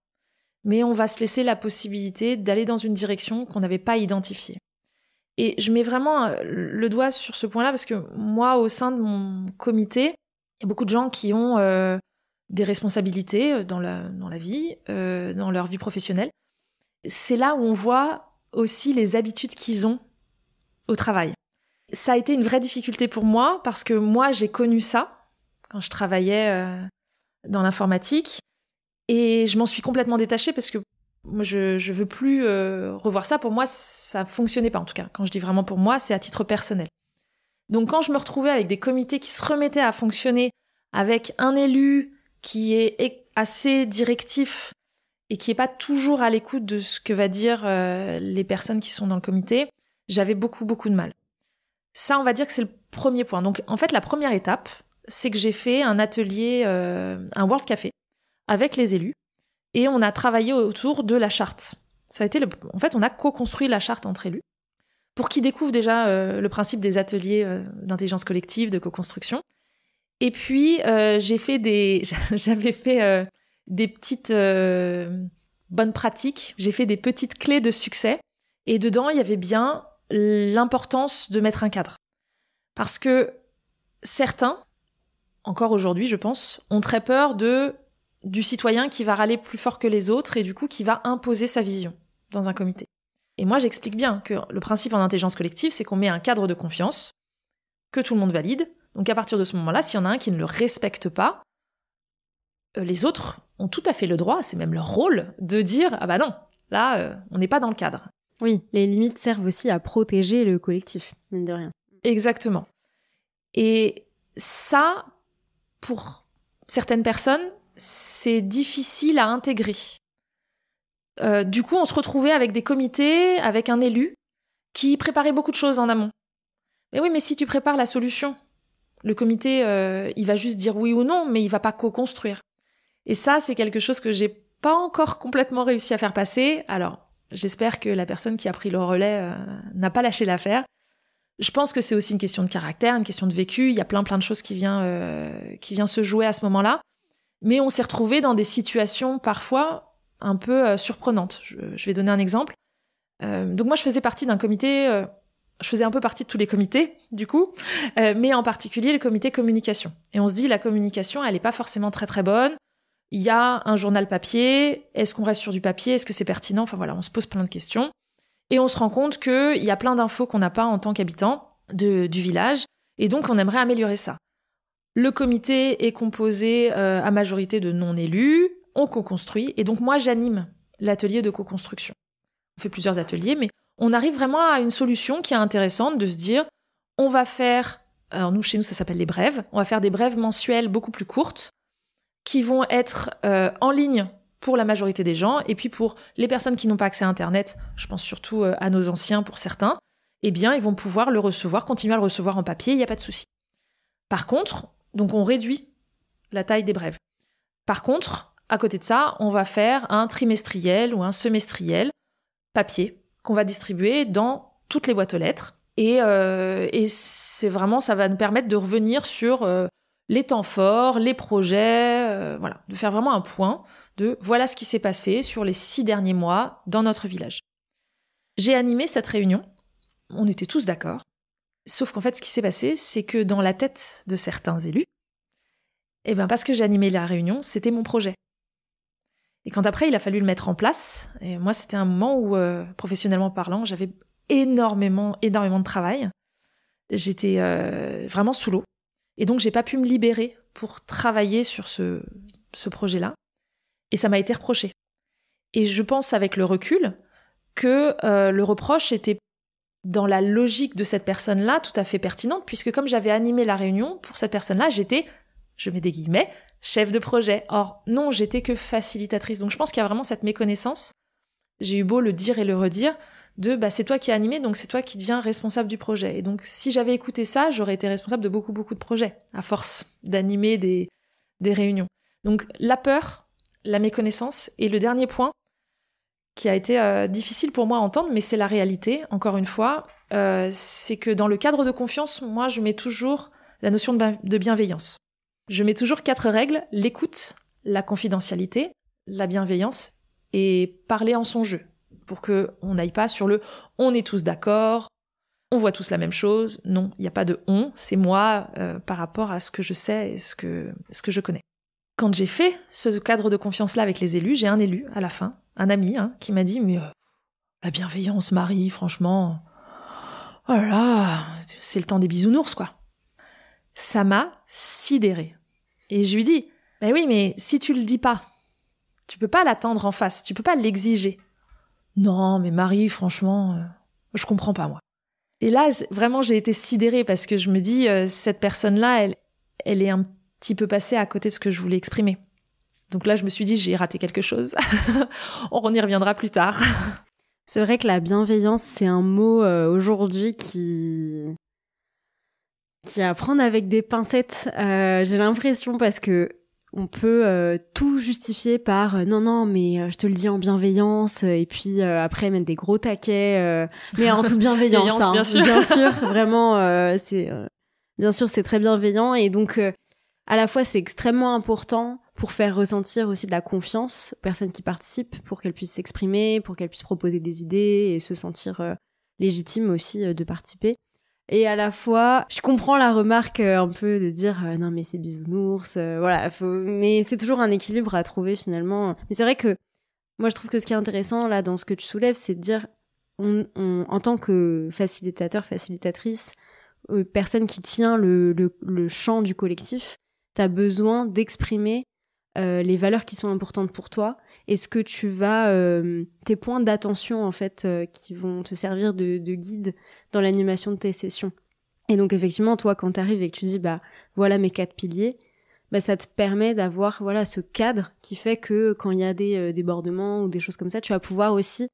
mais on va se laisser la possibilité d'aller dans une direction qu'on n'avait pas identifiée. Et je mets vraiment le doigt sur ce point-là parce que moi, au sein de mon comité, il y a beaucoup de gens qui ont des responsabilités dans la vie, dans leur vie professionnelle. C'est là où on voit aussi les habitudes qu'ils ont au travail. Ça a été une vraie difficulté pour moi parce que moi, j'ai connu ça quand je travaillais dans l'informatique et je m'en suis complètement détachée parce que moi, je veux plus revoir ça. Pour moi, ça fonctionnait pas en tout cas. Quand je dis vraiment pour moi, c'est à titre personnel. Donc quand je me retrouvais avec des comités qui se remettaient à fonctionner avec un élu qui est assez directif et qui est pas toujours à l'écoute de ce que va dire les personnes qui sont dans le comité, j'avais beaucoup de mal. Ça, on va dire que c'est le premier point. Donc, en fait, la première étape, c'est que j'ai fait un atelier, un World Café, avec les élus, et on a travaillé autour de la charte. Ça a été en fait, on a co-construit la charte entre élus, pour qu'ils découvrent déjà le principe des ateliers d'intelligence collective, de co-construction. Et puis, j'avais fait des petites bonnes pratiques. J'ai fait des petites clés de succès, et dedans, il y avait bien l'importance de mettre un cadre. Parce que certains, encore aujourd'hui je pense, ont très peur de du citoyen qui va râler plus fort que les autres et du coup qui va imposer sa vision dans un comité. Et moi, j'explique bien que le principe en intelligence collective, c'est qu'on met un cadre de confiance que tout le monde valide. Donc à partir de ce moment-là, s'il y en a un qui ne le respecte pas, les autres ont tout à fait le droit, c'est même leur rôle, de dire « Ah bah non, là, on n'est pas dans le cadre ». Oui, les limites servent aussi à protéger le collectif, mine de rien. Exactement. Et ça, pour certaines personnes, c'est difficile à intégrer. Du coup, on se retrouvait avec des comités, avec un élu, qui préparait beaucoup de choses en amont. Mais oui, mais si tu prépares la solution, le comité, il va juste dire oui ou non, mais il va pas co-construire. Et ça, c'est quelque chose que j'ai pas encore complètement réussi à faire passer. Alors, j'espère que la personne qui a pris le relais n'a pas lâché l'affaire. Je pense que c'est aussi une question de caractère, une question de vécu. Il y a plein de choses qui vient se jouer à ce moment-là. Mais on s'est retrouvés dans des situations parfois un peu surprenantes. Je vais donner un exemple. Donc moi, je faisais partie d'un comité... je faisais un peu partie de tous les comités, du coup, mais en particulier le comité communication. Et on se dit, la communication, elle n'est pas forcément très très bonne. Il y a un journal papier. Est-ce qu'on reste sur du papier? Est-ce que c'est pertinent? Enfin voilà, on se pose plein de questions. Et on se rend compte qu'il y a plein d'infos qu'on n'a pas en tant qu'habitant du village. Et donc, on aimerait améliorer ça. Le comité est composé à majorité de non-élus. On co-construit. Et donc, moi, j'anime l'atelier de co-construction. On fait plusieurs ateliers, mais on arrive vraiment à une solution qui est intéressante de se dire, on va faire, alors nous, chez nous, ça s'appelle les brèves. On va faire des brèves mensuelles beaucoup plus courtes qui vont être en ligne pour la majorité des gens, et puis pour les personnes qui n'ont pas accès à Internet, je pense surtout à nos anciens pour certains, eh bien, ils vont pouvoir le recevoir, continuer à le recevoir en papier, il n'y a pas de souci. Par contre, donc on réduit la taille des brèves. Par contre, à côté de ça, on va faire un trimestriel ou un semestriel papier qu'on va distribuer dans toutes les boîtes aux lettres. Et c'est vraiment, ça va nous permettre de revenir sur les temps forts, les projets, voilà, de faire vraiment un point de voilà ce qui s'est passé sur les 6 derniers mois dans notre village. J'ai animé cette réunion, on était tous d'accord, sauf qu'en fait, ce qui s'est passé, c'est que dans la tête de certains élus, eh ben parce que j'ai animé la réunion, c'était mon projet. Et quand après, il a fallu le mettre en place, et moi, c'était un moment où, professionnellement parlant, j'avais énormément de travail. J'étais vraiment sous l'eau. Et donc, j'ai pas pu me libérer pour travailler sur ce projet-là. Et ça m'a été reproché. Et je pense, avec le recul, que le reproche était dans la logique de cette personne-là tout à fait pertinente, puisque comme j'avais animé la réunion, pour cette personne-là, j'étais, je mets des guillemets, chef de projet. Or, non, j'étais que facilitatrice. Donc, je pense qu'il y a vraiment cette méconnaissance. J'ai eu beau le dire et le redire, de c'est toi qui as animé, donc c'est toi qui deviens responsable du projet. Et donc, si j'avais écouté ça, j'aurais été responsable de beaucoup de projets, à force d'animer des réunions. Donc, la peur, la méconnaissance, et le dernier point, qui a été difficile pour moi à entendre, mais c'est la réalité, encore une fois, c'est que dans le cadre de confiance, moi, je mets toujours la notion de bienveillance. Je mets toujours 4 règles, l'écoute, la confidentialité, la bienveillance et parler en son jeu, pour qu'on n'aille pas sur le « on est tous d'accord », on voit tous la même chose. Non, il n'y a pas de « on », c'est moi par rapport à ce que je sais et ce que je connais. Quand j'ai fait ce cadre de confiance-là avec les élus, j'ai un élu à la fin, un ami, qui m'a dit « mais la bienveillance, Marie, franchement, oh là là, c'est le temps des bisounours, quoi ». Ça m'a sidérée. Et je lui dis « ben oui, mais si tu le dis pas, tu peux pas l'attendre en face, tu peux pas l'exiger. » Non, mais Marie, franchement, je comprends pas, moi. Et là, vraiment, j'ai été sidérée parce que je me dis, cette personne-là, elle est un petit peu passée à côté de ce que je voulais exprimer. Donc là, je me suis dit, j'ai raté quelque chose. On y reviendra plus tard. C'est vrai que la bienveillance, c'est un mot aujourd'hui qui est à prendre avec des pincettes. J'ai l'impression parce que on peut tout justifier par non mais je te le dis en bienveillance et puis après mettre des gros taquets mais en toute bienveillance hein, bien sûr vraiment bien sûr c'est très bienveillant et donc à la fois c'est extrêmement important pour faire ressentir aussi de la confiance aux personnes qui participent pour qu'elles puissent s'exprimer, pour qu'elles puissent proposer des idées et se sentir légitimes aussi de participer. Et à la fois, je comprends la remarque un peu de dire non mais c'est bisounours, voilà. Mais c'est toujours un équilibre à trouver finalement. Mais c'est vrai que moi je trouve que ce qui est intéressant là dans ce que tu soulèves, c'est de dire en tant que facilitateur, facilitatrice, personne qui tient le champ du collectif, t'as besoin d'exprimer les valeurs qui sont importantes pour toi et ce que tu vas tes points d'attention en fait qui vont te servir de guide dans l'animation de tes sessions. Et donc effectivement toi quand t'arrives et que tu dis bah voilà mes 4 piliers, bah ça te permet d'avoir voilà ce cadre qui fait que quand il y a des débordements ou des choses comme ça, tu vas pouvoir aussi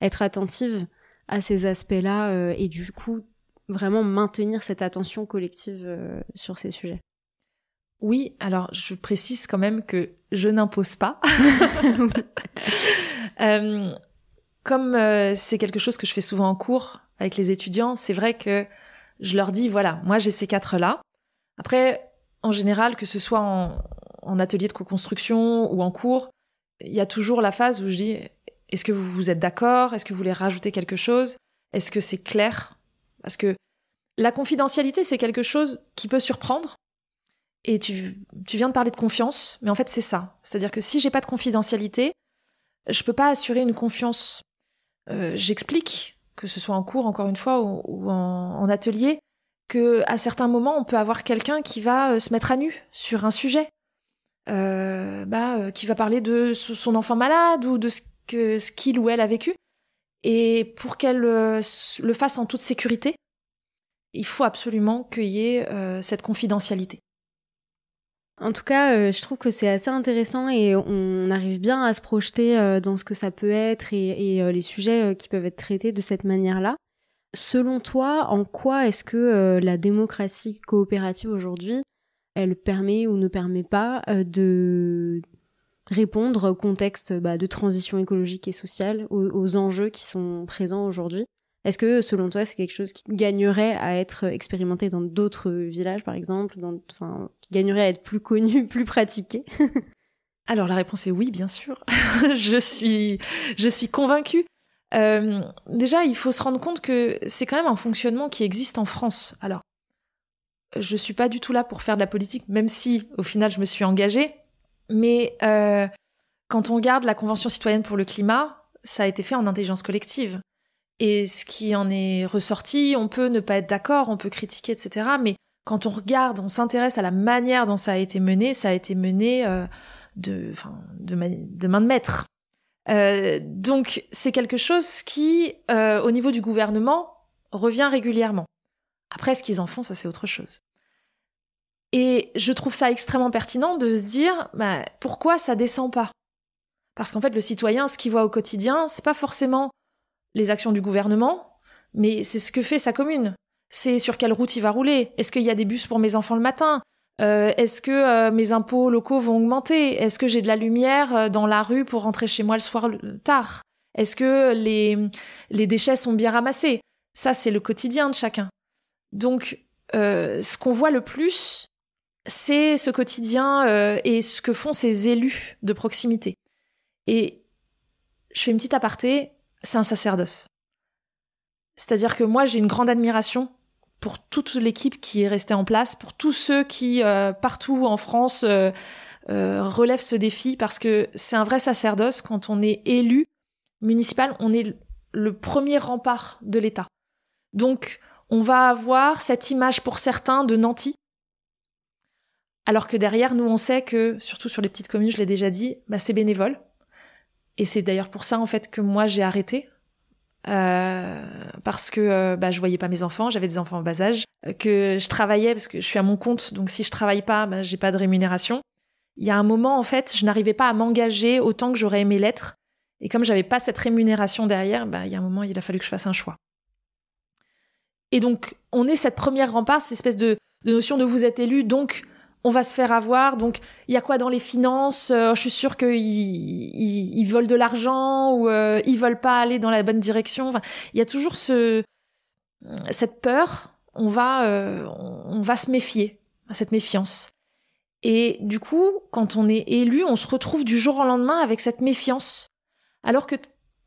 être attentive à ces aspects-là et du coup vraiment maintenir cette attention collective sur ces sujets. Oui, alors je précise quand même que je n'impose pas. Comme c'est quelque chose que je fais souvent en cours avec les étudiants, c'est vrai que je leur dis, voilà, moi j'ai ces 4-là. Après, en général, que ce soit en atelier de co-construction ou en cours, il y a toujours la phase où je dis, est-ce que vous êtes d'accord ? Est-ce que vous voulez rajouter quelque chose ? Est-ce que c'est clair ? Parce que la confidentialité, c'est quelque chose qui peut surprendre. Et tu viens de parler de confiance, mais en fait, c'est ça. C'est-à-dire que si j'ai pas de confidentialité, je peux pas assurer une confiance. J'explique, que ce soit en cours, encore une fois, ou en atelier, que à certains moments, on peut avoir quelqu'un qui va se mettre à nu sur un sujet, qui va parler de son enfant malade ou de ce qu'il ou elle a vécu. Et pour qu'elle le fasse en toute sécurité, il faut absolument qu'il y ait cette confidentialité. En tout cas, je trouve que c'est assez intéressant et on arrive bien à se projeter dans ce que ça peut être et les sujets qui peuvent être traités de cette manière-là. Selon toi, en quoi est-ce que la démocratie coopérative aujourd'hui, elle permet ou ne permet pas de répondre au contexte de transition écologique et sociale, aux enjeux qui sont présents aujourd'hui ? Est-ce que, selon toi, c'est quelque chose qui gagnerait à être expérimenté dans d'autres villages, par exemple, qui gagnerait à être plus connu, plus pratiqué ? Alors, la réponse est oui, bien sûr. Je suis convaincue. Déjà, il faut se rendre compte que c'est quand même un fonctionnement qui existe en France. Alors, je suis pas du tout là pour faire de la politique, même si, au final, je me suis engagée. Mais quand on regarde la Convention citoyenne pour le climat, ça a été fait en intelligence collective. Et ce qui en est ressorti, on peut ne pas être d'accord, on peut critiquer, etc. Mais quand on regarde, on s'intéresse à la manière dont ça a été mené de main de maître. Donc c'est quelque chose qui, au niveau du gouvernement, revient régulièrement. Après, ce qu'ils en font, ça c'est autre chose. Et je trouve ça extrêmement pertinent de se dire, pourquoi ça descend pas ? Parce qu'en fait, le citoyen, ce qu'il voit au quotidien, c'est pas forcément les actions du gouvernement, mais c'est ce que fait sa commune. C'est sur quelle route il va rouler. Est-ce qu'il y a des bus pour mes enfants le matin ? Est-ce que mes impôts locaux vont augmenter ? Est-ce que j'ai de la lumière dans la rue pour rentrer chez moi le soir tard ? Est-ce que les déchets sont bien ramassés ? Ça, c'est le quotidien de chacun. Donc, ce qu'on voit le plus, c'est ce quotidien et ce que font ces élus de proximité. Et je fais une petite aparté, c'est un sacerdoce. C'est-à-dire que moi, j'ai une grande admiration pour toute l'équipe qui est restée en place, pour tous ceux qui, partout en France, relèvent ce défi, parce que c'est un vrai sacerdoce. Quand on est élu municipal, on est le premier rempart de l'État. Donc, on va avoir cette image pour certains de nantis, alors que derrière, nous, on sait que, surtout sur les petites communes, je l'ai déjà dit, c'est bénévole. Et c'est d'ailleurs pour ça, en fait, que moi, j'ai arrêté. Parce que je voyais pas mes enfants, j'avais des enfants en bas âge, que je travaillais parce que je suis à mon compte, donc si je travaille pas, j'ai pas de rémunération. Il y a un moment, en fait, je n'arrivais pas à m'engager autant que j'aurais aimé l'être. Et comme j'avais pas cette rémunération derrière, il y a un moment, il a fallu que je fasse un choix. Et donc, on est cette première rempart, cette espèce de notion de vous êtes élu, donc on va se faire avoir. Donc, il y a quoi dans les finances ? Je suis sûre qu'ils volent de l'argent ou ils veulent pas aller dans la bonne direction. Enfin, il y a toujours cette peur. On va se méfier, cette méfiance. Et du coup, quand on est élu, on se retrouve du jour au lendemain avec cette méfiance. Alors que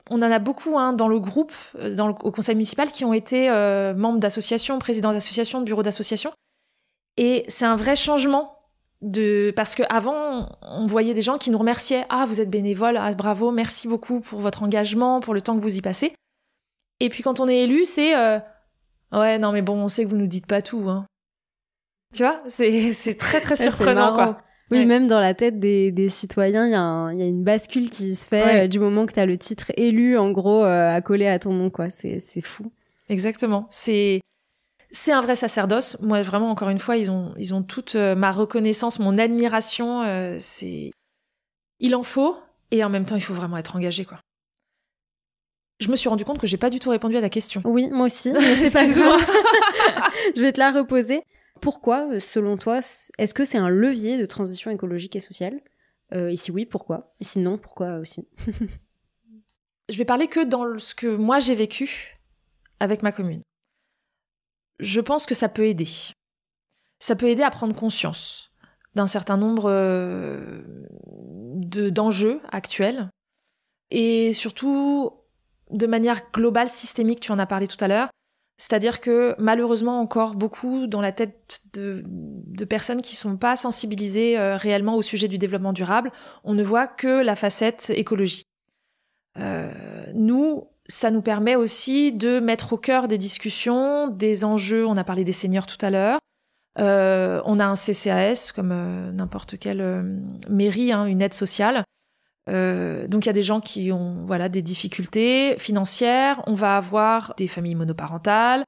on en a beaucoup dans le groupe, au conseil municipal, qui ont été membres d'associations, présidents d'associations, de bureaux d'associations. Et c'est un vrai changement parce qu'avant, on voyait des gens qui nous remerciaient. Ah, vous êtes bénévole, ah, bravo, merci beaucoup pour votre engagement, pour le temps que vous y passez. Et puis quand on est élu, c'est ouais, non mais bon, on sait que vous nous dites pas tout. Hein. Tu vois, c'est très très surprenant, quoi. Oui, ouais. Même dans la tête des citoyens, il y a une bascule qui se fait du moment que tu as le titre élu, en gros, accolé à ton nom, quoi. C'est fou. Exactement. C'est un vrai sacerdoce. Moi, vraiment, encore une fois, ils ont toute ma reconnaissance, mon admiration. Il en faut, et en même temps, il faut vraiment être engagé, quoi. Je me suis rendu compte que j'ai pas du tout répondu à la question. Oui, moi aussi, mais c'est pas grave. Je vais te la reposer. Pourquoi, selon toi, est-ce que c'est un levier de transition écologique et sociale ? Et si oui, pourquoi ? Et si non, pourquoi aussi ? Je vais parler que dans ce que moi j'ai vécu avec ma commune. Je pense que ça peut aider. Ça peut aider à prendre conscience d'un certain nombre d'enjeux actuels. Et surtout, de manière globale, systémique, tu en as parlé tout à l'heure. C'est-à-dire que malheureusement encore beaucoup dans la tête de personnes qui sont pas sensibilisées réellement au sujet du développement durable, on ne voit que la facette écologie. Nous, ça nous permet aussi de mettre au cœur des discussions, des enjeux. On a parlé des seniors tout à l'heure. On a un CCAS comme n'importe quelle mairie, une aide sociale. Donc il y a des gens qui ont des difficultés financières. On va avoir des familles monoparentales.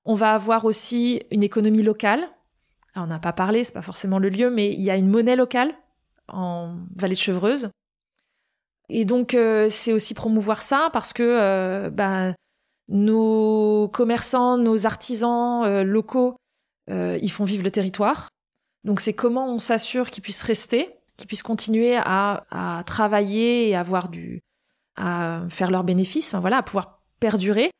On va avoir aussi une économie locale. Alors, on n'a pas parlé, c'est pas forcément le lieu, mais il y a une monnaie locale en Vallée de Chevreuse. Et donc c'est aussi promouvoir ça parce que nos commerçants, nos artisans locaux, ils font vivre le territoire. Donc c'est comment on s'assure qu'ils puissent rester, qu'ils puissent continuer à travailler et à faire leurs bénéfices, à pouvoir perdurer.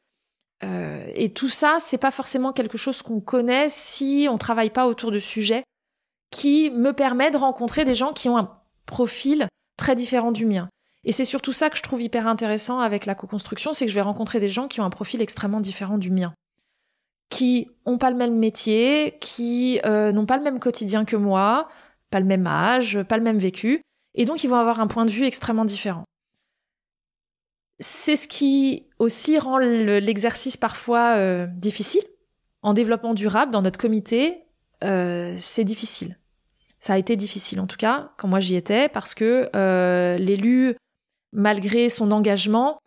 Et tout ça, c'est pas forcément quelque chose qu'on connaît si on travaille pas autour de sujets qui me permettent de rencontrer des gens qui ont un profil très différent du mien. Et c'est surtout ça que je trouve hyper intéressant avec la co-construction, c'est que je vais rencontrer des gens qui ont un profil extrêmement différent du mien, qui ont pas le même métier, qui n'ont pas le même quotidien que moi, pas le même âge, pas le même vécu, et donc ils vont avoir un point de vue extrêmement différent. C'est ce qui aussi rend l'exercice parfois difficile. En développement durable, dans notre comité, c'est difficile. Ça a été difficile, en tout cas, quand moi j'y étais, parce que l'élu, malgré son engagement,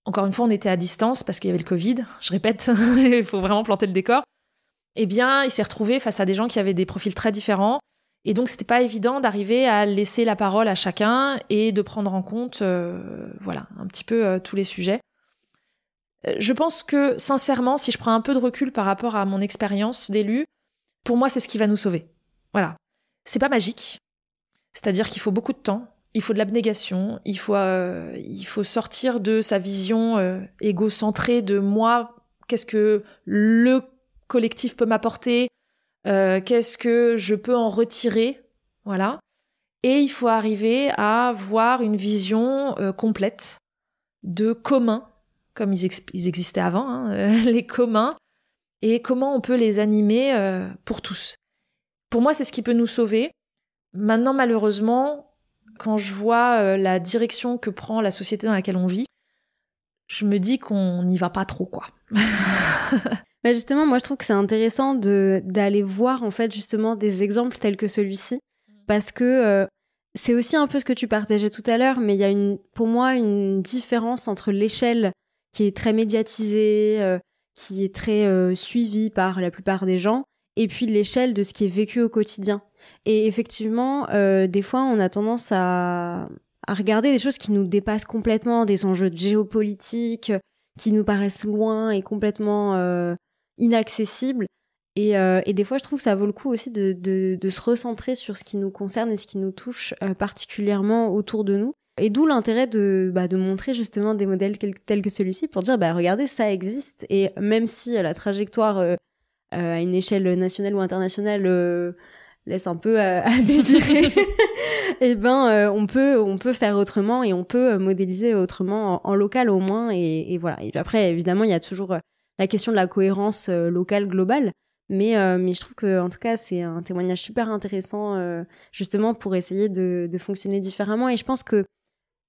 encore une fois, on était à distance parce qu'il y avait le Covid, je répète, il faut vraiment planter le décor, eh bien, il s'est retrouvé face à des gens qui avaient des profils très différents. Et donc, c'était pas évident d'arriver à laisser la parole à chacun et de prendre en compte, un petit peu tous les sujets. Je pense que, sincèrement, si je prends un peu de recul par rapport à mon expérience d'élu, pour moi, c'est ce qui va nous sauver. Voilà. C'est pas magique. C'est-à-dire qu'il faut beaucoup de temps, il faut de l'abnégation, il faut sortir de sa vision égocentrée de moi, qu'est-ce que le collectif peut m'apporter, qu'est-ce que je peux en retirer, voilà. Et il faut arriver à avoir une vision complète de communs, comme ils existaient avant, les communs, et comment on peut les animer pour tous. Pour moi, c'est ce qui peut nous sauver. Maintenant, malheureusement, quand je vois la direction que prend la société dans laquelle on vit, je me dis qu'on n'y va pas trop, quoi. Mais justement, moi, je trouve que c'est intéressant d'aller voir, en fait, justement, des exemples tels que celui-ci, parce que c'est aussi un peu ce que tu partageais tout à l'heure, mais il y a pour moi une différence entre l'échelle qui est très médiatisée, qui est très suivie par la plupart des gens, et puis l'échelle de ce qui est vécu au quotidien. Et effectivement, des fois, on a tendance à regarder des choses qui nous dépassent complètement, des enjeux de géopolitique qui nous paraissent loin et complètement inaccessibles. Et des fois, je trouve que ça vaut le coup aussi de se recentrer sur ce qui nous concerne et ce qui nous touche particulièrement autour de nous. Et d'où l'intérêt de montrer justement des modèles tels que celui-ci pour dire, regardez, ça existe. Et même si la trajectoire à une échelle nationale ou internationale, laisse un peu à désirer, et on peut faire autrement et on peut modéliser autrement en local au moins, et voilà. Et puis après, évidemment, il y a toujours la question de la cohérence locale globale, mais je trouve que en tout cas, c'est un témoignage super intéressant justement pour essayer de fonctionner différemment. Et je pense que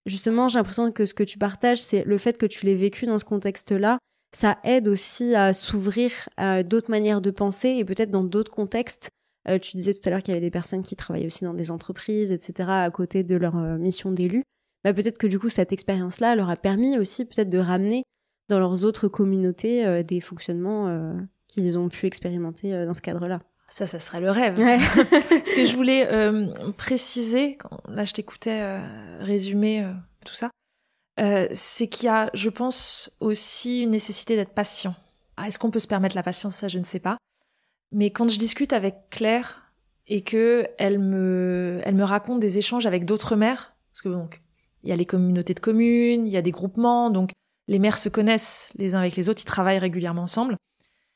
justement, j'ai l'impression que ce que tu partages, c'est le fait que tu l'aies vécu dans ce contexte-là. Ça aide aussi à s'ouvrir à d'autres manières de penser et peut-être dans d'autres contextes. Tu disais tout à l'heure qu'il y avait des personnes qui travaillaient aussi dans des entreprises, etc., à côté de leur mission d'élu. Peut-être que du coup, cette expérience-là leur a permis aussi peut-être de ramener dans leurs autres communautés des fonctionnements qu'ils ont pu expérimenter dans ce cadre-là. Ça serait le rêve. Ouais. Ce que je voulais préciser, là je t'écoutais résumer tout ça, c'est qu'il y a, je pense, aussi une nécessité d'être patient. Est-ce qu'on peut se permettre la patience? Ça, je ne sais pas. Mais quand je discute avec Claire et que elle me raconte des échanges avec d'autres maires, parce que donc il y a les communautés de communes, il y a des groupements, donc les maires se connaissent les uns avec les autres, ils travaillent régulièrement ensemble.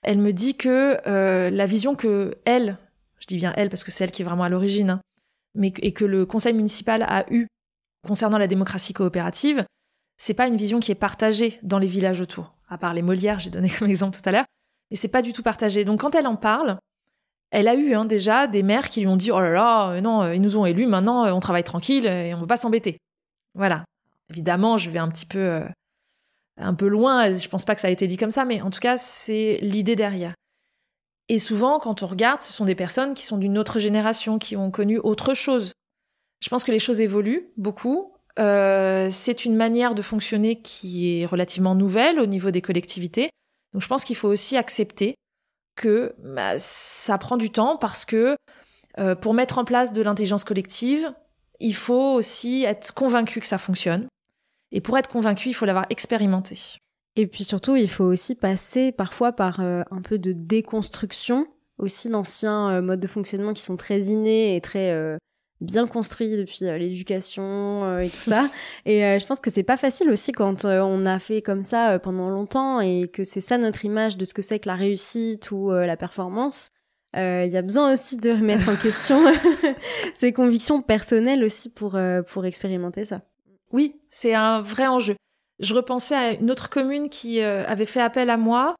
Elle me dit que la vision que elle, je dis bien elle parce que c'est elle qui est vraiment à l'origine, hein, et que le conseil municipal a eu concernant la démocratie coopérative, c'est pas une vision qui est partagée dans les villages autour. À part les Molières, j'ai donné comme exemple tout à l'heure, mais c'est pas du tout partagé. Donc quand elle en parle, elle a eu déjà des maires qui lui ont dit « Oh là là, non, ils nous ont élus, maintenant on travaille tranquille et on ne va pas s'embêter. » Voilà. Évidemment, je vais un peu loin, je pense pas que ça a été dit comme ça, mais en tout cas, c'est l'idée derrière. Et souvent, quand on regarde, ce sont des personnes qui sont d'une autre génération, qui ont connu autre chose. Je pense que les choses évoluent beaucoup. C'est une manière de fonctionner qui est relativement nouvelle au niveau des collectivités. Donc je pense qu'il faut aussi accepter que ça prend du temps parce que pour mettre en place de l'intelligence collective, il faut aussi être convaincu que ça fonctionne. Et pour être convaincu, il faut l'avoir expérimenté. Et puis surtout, il faut aussi passer parfois par un peu de déconstruction aussi d'anciens modes de fonctionnement qui sont très innés et très bien construits depuis l'éducation et tout ça. Et je pense que c'est pas facile aussi quand on a fait comme ça pendant longtemps et que c'est ça notre image de ce que c'est que la réussite ou la performance. Il y a besoin aussi de remettre en question ses convictions personnelles aussi pour expérimenter ça. Oui, c'est un vrai enjeu. Je repensais à une autre commune qui avait fait appel à moi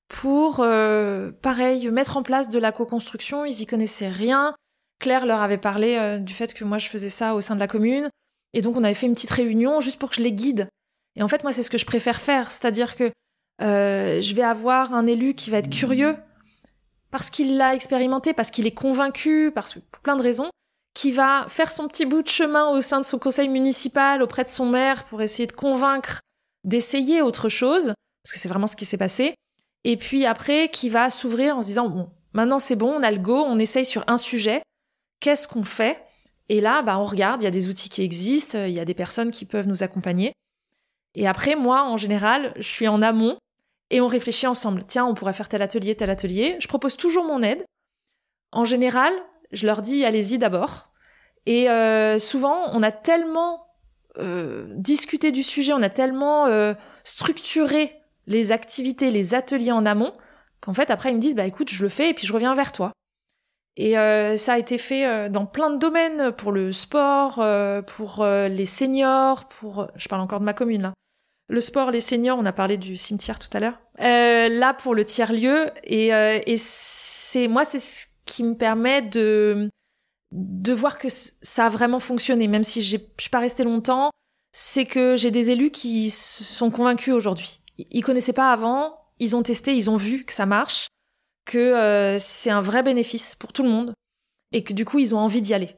pour, pareil, mettre en place de la co-construction. Ils y connaissaient rien. Claire leur avait parlé du fait que moi, je faisais ça au sein de la commune. Et donc, on avait fait une petite réunion juste pour que je les guide. Et en fait, moi, c'est ce que je préfère faire. C'est-à-dire que je vais avoir un élu qui va être curieux parce qu'il l'a expérimenté, parce qu'il est convaincu, pour plein de raisons, qui va faire son petit bout de chemin au sein de son conseil municipal, auprès de son maire, pour essayer de convaincre d'essayer autre chose, parce que c'est vraiment ce qui s'est passé. Et puis après, qui va s'ouvrir en se disant, bon, maintenant c'est bon, on a le go, on essaye sur un sujet, qu'est-ce qu'on fait? Et là, on regarde, il y a des outils qui existent, il y a des personnes qui peuvent nous accompagner. Et après, moi, en général, je suis en amont, et on réfléchit ensemble. Tiens, on pourrait faire tel atelier, tel atelier. Je propose toujours mon aide. En général, je leur dis, allez-y d'abord. Et souvent, on a tellement discuté du sujet, on a tellement structuré les activités, les ateliers en amont, qu'en fait, après, ils me disent, écoute, je le fais et puis je reviens vers toi. Et ça a été fait dans plein de domaines, pour le sport, pour les seniors, je parle encore de ma commune, là. Le sport, les seniors, on a parlé du cimetière tout à l'heure. Là, pour le tiers-lieu, et c'est ce qui me permet de voir que ça a vraiment fonctionné, même si je suis pas restée longtemps, c'est que j'ai des élus qui sont convaincus aujourd'hui. Ils connaissaient pas avant, ils ont testé, ils ont vu que ça marche, que c'est un vrai bénéfice pour tout le monde, et que du coup, ils ont envie d'y aller.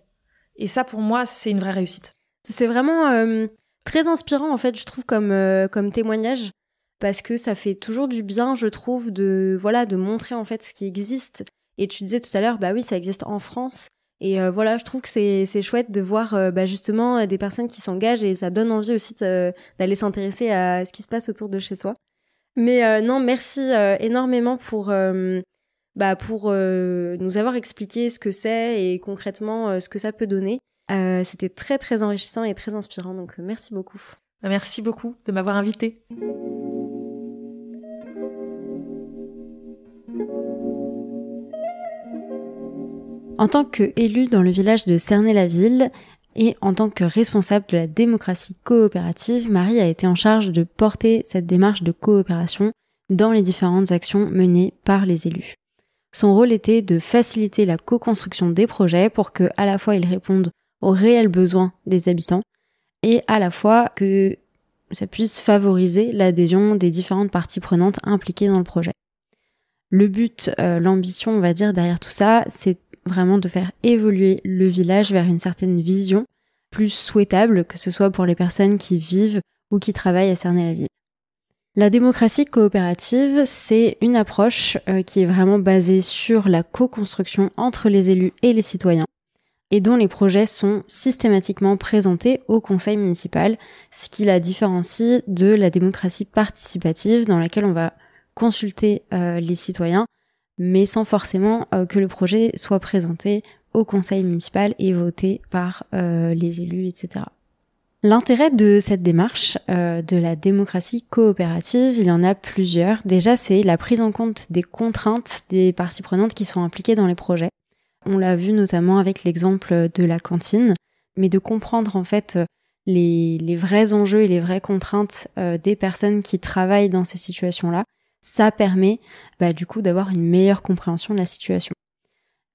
Et ça, pour moi, c'est une vraie réussite. C'est vraiment très inspirant, en fait, je trouve, comme témoignage, parce que ça fait toujours du bien, je trouve, de montrer, en fait, ce qui existe. Et tu disais tout à l'heure, oui, ça existe en France. Et je trouve que c'est chouette de voir justement des personnes qui s'engagent, et ça donne envie aussi d'aller s'intéresser à ce qui se passe autour de chez soi. Mais non, merci énormément pour nous avoir expliqué ce que c'est et concrètement ce que ça peut donner. C'était très très enrichissant et très inspirant, donc merci beaucoup. Merci beaucoup de m'avoir invitée. En tant qu'élu dans le village de Cernay-la-Ville et en tant que responsable de la démocratie coopérative, Marie a été en charge de porter cette démarche de coopération dans les différentes actions menées par les élus. Son rôle était de faciliter la co-construction des projets pour que, à la fois, ils répondent aux réels besoins des habitants et à la fois que ça puisse favoriser l'adhésion des différentes parties prenantes impliquées dans le projet. Le but, l'ambition, on va dire, derrière tout ça, c'est vraiment de faire évoluer le village vers une certaine vision plus souhaitable, que ce soit pour les personnes qui vivent ou qui travaillent à Cernay-la-Ville. La démocratie coopérative, c'est une approche qui est vraiment basée sur la co-construction entre les élus et les citoyens et dont les projets sont systématiquement présentés au conseil municipal, ce qui la différencie de la démocratie participative dans laquelle on va consulter les citoyens, mais sans forcément que le projet soit présenté au conseil municipal et voté par les élus, etc. L'intérêt de cette démarche de la démocratie coopérative, il y en a plusieurs. Déjà, c'est la prise en compte des contraintes des parties prenantes qui sont impliquées dans les projets. On l'a vu notamment avec l'exemple de la cantine, mais de comprendre en fait les vrais enjeux et les vraies contraintes des personnes qui travaillent dans ces situations-là, ça permet du coup d'avoir une meilleure compréhension de la situation.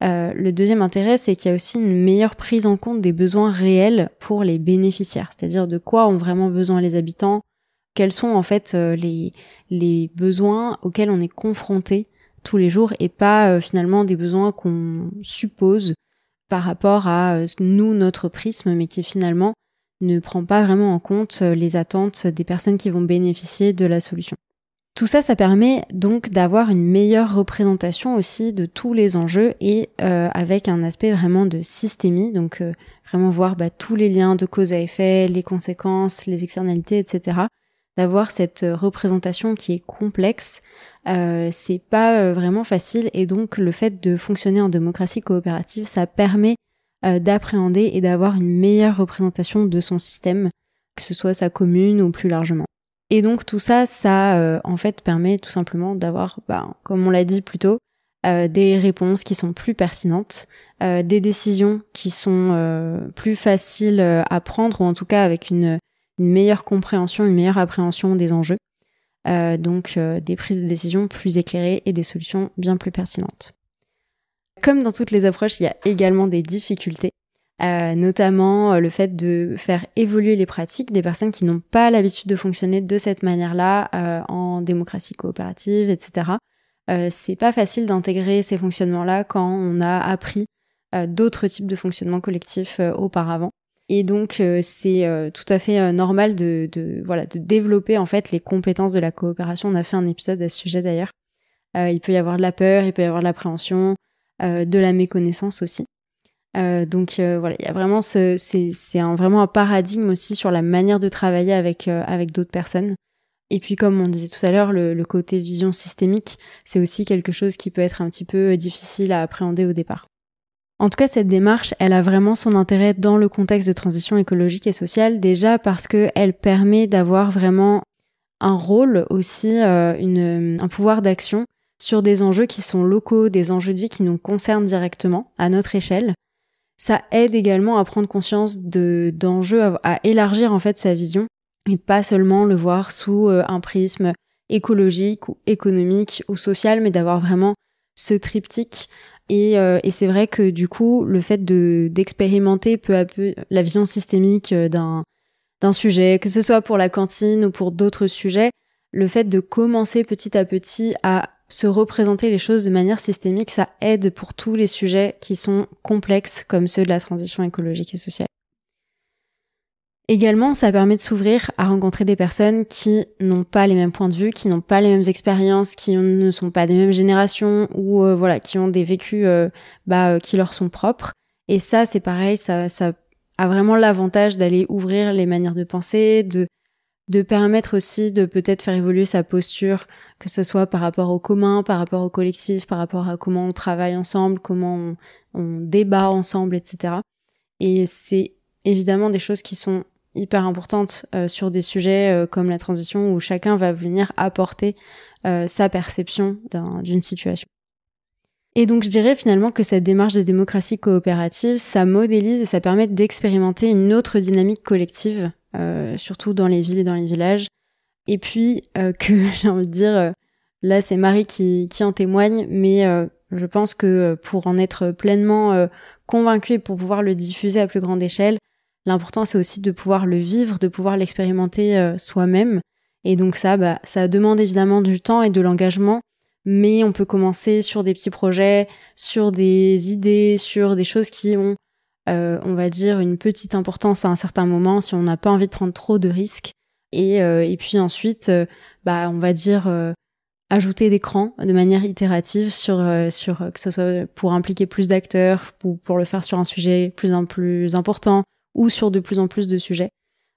Le deuxième intérêt, c'est qu'il y a aussi une meilleure prise en compte des besoins réels pour les bénéficiaires, c'est-à-dire de quoi ont vraiment besoin les habitants, quels sont en fait les besoins auxquels on est confronté tous les jours et pas finalement des besoins qu'on suppose par rapport à nous, notre prisme, mais qui finalement ne prend pas vraiment en compte les attentes des personnes qui vont bénéficier de la solution. Tout ça, ça permet donc d'avoir une meilleure représentation aussi de tous les enjeux et avec un aspect vraiment de systémie, donc vraiment voir tous les liens de cause à effet, les conséquences, les externalités, etc. D'avoir cette représentation qui est complexe, c'est pas vraiment facile et donc le fait de fonctionner en démocratie coopérative, ça permet d'appréhender et d'avoir une meilleure représentation de son système, que ce soit sa commune ou plus largement. Et donc tout ça, en fait permet tout simplement d'avoir, comme on l'a dit plus tôt, des réponses qui sont plus pertinentes, des décisions qui sont plus faciles à prendre, ou en tout cas avec une meilleure compréhension, une meilleure appréhension des enjeux. Donc des prises de décision plus éclairées et des solutions bien plus pertinentes. Comme dans toutes les approches, il y a également des difficultés. Notamment le fait de faire évoluer les pratiques des personnes qui n'ont pas l'habitude de fonctionner de cette manière-là en démocratie coopérative, etc. C'est pas facile d'intégrer ces fonctionnements-là quand on a appris d'autres types de fonctionnements collectifs auparavant. Et donc c'est tout à fait normal de développer en fait les compétences de la coopération. On a fait un épisode à ce sujet d'ailleurs. Il peut y avoir de la peur, il peut y avoir de l'appréhension, de la méconnaissance aussi. Donc il y a vraiment c'est vraiment un paradigme aussi sur la manière de travailler avec d'autres personnes. Et puis comme on disait tout à l'heure, le côté vision systémique, c'est aussi quelque chose qui peut être un petit peu difficile à appréhender au départ. En tout cas, cette démarche, elle a vraiment son intérêt dans le contexte de transition écologique et sociale, déjà parce que elle permet d'avoir vraiment un rôle aussi, un pouvoir d'action sur des enjeux qui sont locaux, des enjeux de vie qui nous concernent directement à notre échelle. Ça aide également à prendre conscience d'enjeux, à élargir en fait sa vision et pas seulement le voir sous un prisme écologique ou économique ou social, mais d'avoir vraiment ce triptyque. Et c'est vrai que du coup, le fait d'expérimenter peu à peu la vision systémique d'un sujet, que ce soit pour la cantine ou pour d'autres sujets, le fait de commencer petit à petit à se représenter les choses de manière systémique, ça aide pour tous les sujets qui sont complexes comme ceux de la transition écologique et sociale. Également, ça permet de s'ouvrir à rencontrer des personnes qui n'ont pas les mêmes points de vue, qui n'ont pas les mêmes expériences, qui ne sont pas des mêmes générations ou qui ont des vécus qui leur sont propres. Et ça, c'est pareil, ça a vraiment l'avantage d'aller ouvrir les manières de penser, de permettre aussi de peut-être faire évoluer sa posture, que ce soit par rapport au commun, par rapport au collectif, par rapport à comment on travaille ensemble, comment on débat ensemble, etc. Et c'est évidemment des choses qui sont hyper importantes sur des sujets comme la transition où chacun va venir apporter sa perception d'une situation. Et donc je dirais finalement que cette démarche de démocratie coopérative, ça modélise et ça permet d'expérimenter une autre dynamique collective, surtout dans les villes et dans les villages. Et puis que j'ai envie de dire, là c'est Marie qui en témoigne, mais je pense que pour en être pleinement convaincue et pour pouvoir le diffuser à plus grande échelle, l'important c'est aussi de pouvoir le vivre, de pouvoir l'expérimenter soi-même. Et donc ça demande évidemment du temps et de l'engagement, mais on peut commencer sur des petits projets, sur des idées, sur des choses qui ont, on va dire, une petite importance à un certain moment si on n'a pas envie de prendre trop de risques. Et puis ensuite, on va dire, ajouter des crans de manière itérative sur que ce soit pour impliquer plus d'acteurs, ou pour le faire sur un sujet plus important, ou sur de plus en plus de sujets.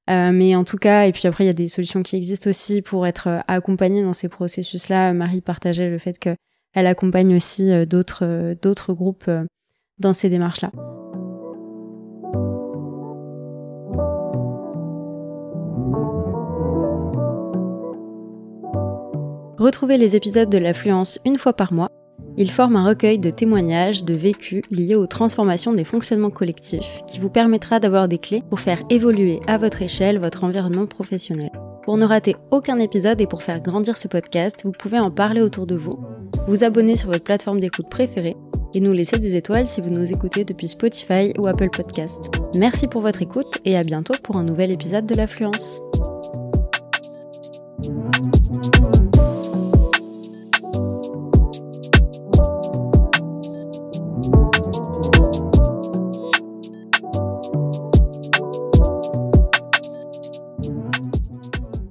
Mais en tout cas, et puis après il y a des solutions qui existent aussi pour être accompagnée dans ces processus-là. Marie partageait le fait qu'elle accompagne aussi d'autres groupes dans ces démarches-là. Retrouvez les épisodes de l'Affluence une fois par mois. Ils forment un recueil de témoignages, de vécus liés aux transformations des fonctionnements collectifs qui vous permettra d'avoir des clés pour faire évoluer à votre échelle votre environnement professionnel. Pour ne rater aucun épisode et pour faire grandir ce podcast, vous pouvez en parler autour de vous, vous abonner sur votre plateforme d'écoute préférée et nous laisser des étoiles si vous nous écoutez depuis Spotify ou Apple Podcast. Merci pour votre écoute et à bientôt pour un nouvel épisode de l'Affluence.